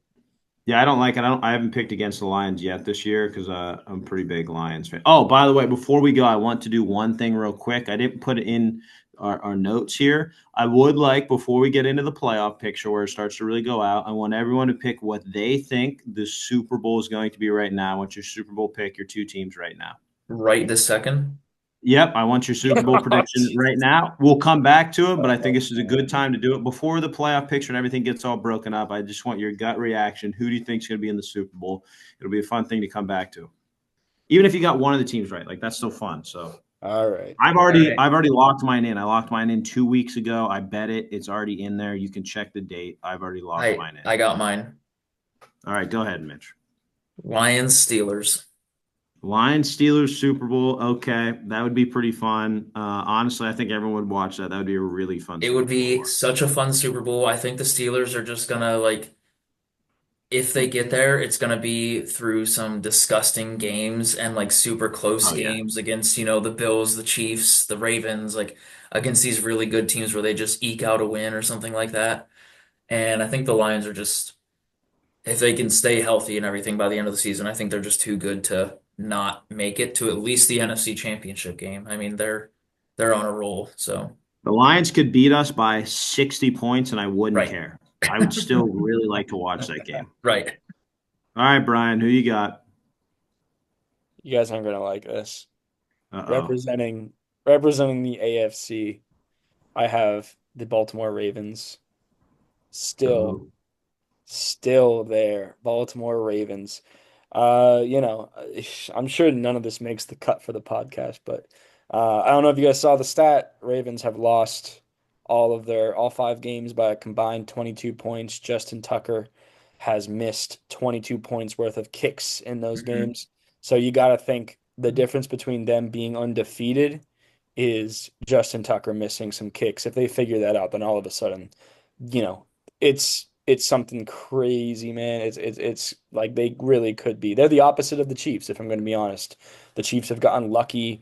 Yeah, I don't like it. I haven't picked against the Lions yet this year because I'm a pretty big Lions fan. Oh, by the way, before we go, I want to do one thing real quick. I didn't put it in our notes here. I would like, before we get into the playoff picture where it starts to really go out, I want everyone to pick what they think the Super Bowl is going to be right now. What's your Super Bowl pick, your two teams right now? Right this second. Yep, I want your Super Bowl prediction right now. We'll come back to it, but I think this is a good time to do it before the playoff picture and everything gets all broken up. I just want your gut reaction. Who do you think is going to be in the Super Bowl? It'll be a fun thing to come back to. Even if you got one of the teams right, like that's still fun. So All right. I've All already right. I've already locked mine in. I locked mine in 2 weeks ago. I bet it. It's already in there. You can check the date. I've already locked mine in. I got mine. All right, go ahead, Mitch. Lions, Steelers. Lions Steelers Super Bowl. Okay, that would be pretty fun. Honestly, I think everyone would watch that. That would be a really fun It Super would Bowl to be watch. such a fun Super Bowl. I think the Steelers are just gonna like, if they get there, it's gonna be through some disgusting games and like super close Oh yeah. games against, the Bills, the Chiefs, the Ravens, like against these really good teams where they just eke out a win or something like that. And I think the Lions are just, if they can stay healthy and everything by the end of the season, I think they're just too good to not make it to at least the NFC Championship game. I mean, they're on a roll, so The Lions could beat us by 60 points, and I wouldn't right. care. I would still really like to watch that game. Right. All right, Brian, who you got? You guys aren't gonna like this. Uh-oh. Representing the AFC, I have the Baltimore Ravens. Still, Oh. still there. Baltimore Ravens. You know, I'm sure none of this makes the cut for the podcast, but I don't know if you guys saw the stat. Ravens have lost all 5 games by a combined 22 points. Justin Tucker has missed 22 points worth of kicks in those Mhm. games. So you got to think the difference between them being undefeated is Justin Tucker missing some kicks. If they figure that out, then all of a sudden, you know, it's something crazy, man. It's like they really could be. They're the opposite of the Chiefs, if I'm going to be honest. The Chiefs have gotten lucky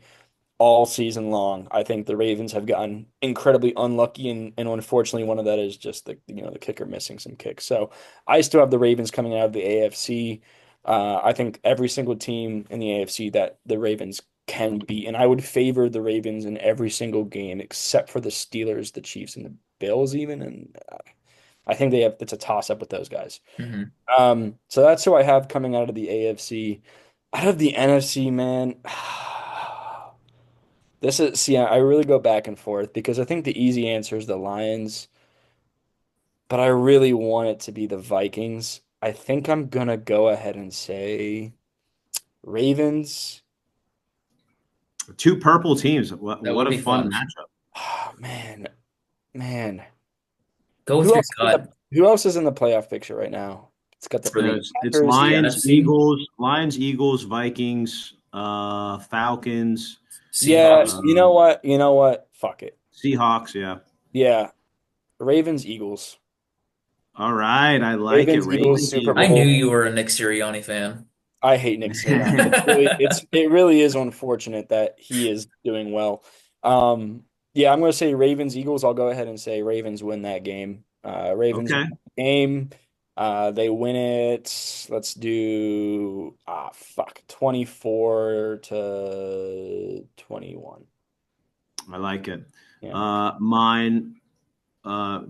all season long. I think the Ravens have gotten incredibly unlucky, and unfortunately, one of that is just the kicker missing some kicks. So I still have the Ravens coming out of the AFC. I think every single team in the AFC that the Ravens can beat, and I would favor the Ravens in every single game except for the Steelers, the Chiefs, and the Bills even. And I think it's a toss up with those guys. Mhm. So that's who I have coming out of the AFC. Out of the NFC, man. I really go back and forth because I think the easy answer is the Lions, but I really want it to be the Vikings. I think I'm gonna go ahead and say Ravens. Two purple teams. What, That what would a be fun fun. matchup. Oh, man. Go with Who your else is in gut who else is in the playoff picture right now? It's got the for the It's Packers. the Lions, NFC Eagles, Vikings, Falcons, Yeah, Seahawks. you know what? You know what? Fuck it. Seahawks. Yeah. Yeah, Ravens, Eagles. All right. I like it. Ravens, Eagles, Ravens, Super I knew Eagles. Bowl. you were a Nick Sirianni fan. I hate Nick Sirianni. It really is unfortunate that he is doing well. Yeah, I'm going to say Ravens, Eagles. I'll go ahead and say Ravens win that game. Ravens Okay. win the game. They win it. Let's do 24-21. I like it. Yeah. Mine,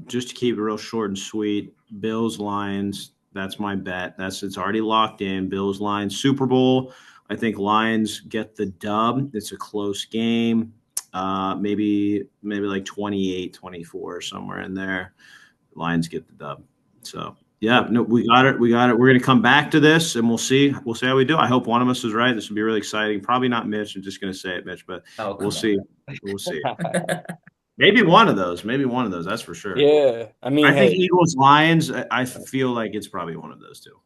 just to keep it real short and sweet, Bills, Lions. That's my bet. It's already locked in. Bills, Lions, Super Bowl. I think Lions get the dub. It's a close game. Maybe like 28-24 somewhere in there. Lions get the dub. So Yeah, no, we got it. We got it. We're going to come back to this, and we'll see. We'll see how we do. I hope one of us is right. This will be really exciting. Probably not Mitch. I'm just going to say it, Mitch, but Oh, we'll come see. We'll see. Maybe one of those. Maybe one of those. That's for sure. Yeah, I mean, I think hey, Eagles Lions. I feel like it's probably one of those two.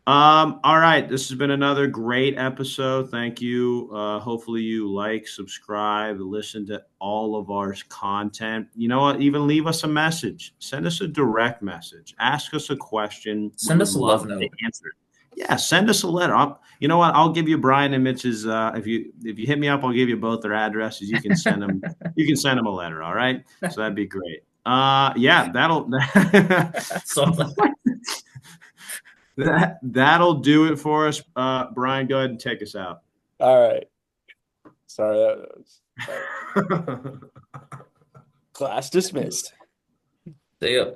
All right. This has been another great episode. Thank you. Hopefully you like, subscribe, listen to all of our content. You know what? Even leave us a message. Send us a direct message. Ask us a question. Send We us would a love love to note. answer it. Yeah, send us a letter. You know what? I'll give you Brian and Mitch's. If you hit me up, I'll give you both their addresses. You can send them. You can send them a letter. All right. So that'd be great. Yeah, that'll. Something. That'll do it for us. Brian, go ahead and take us out. all right. Sorry, that was class dismissed. See ya.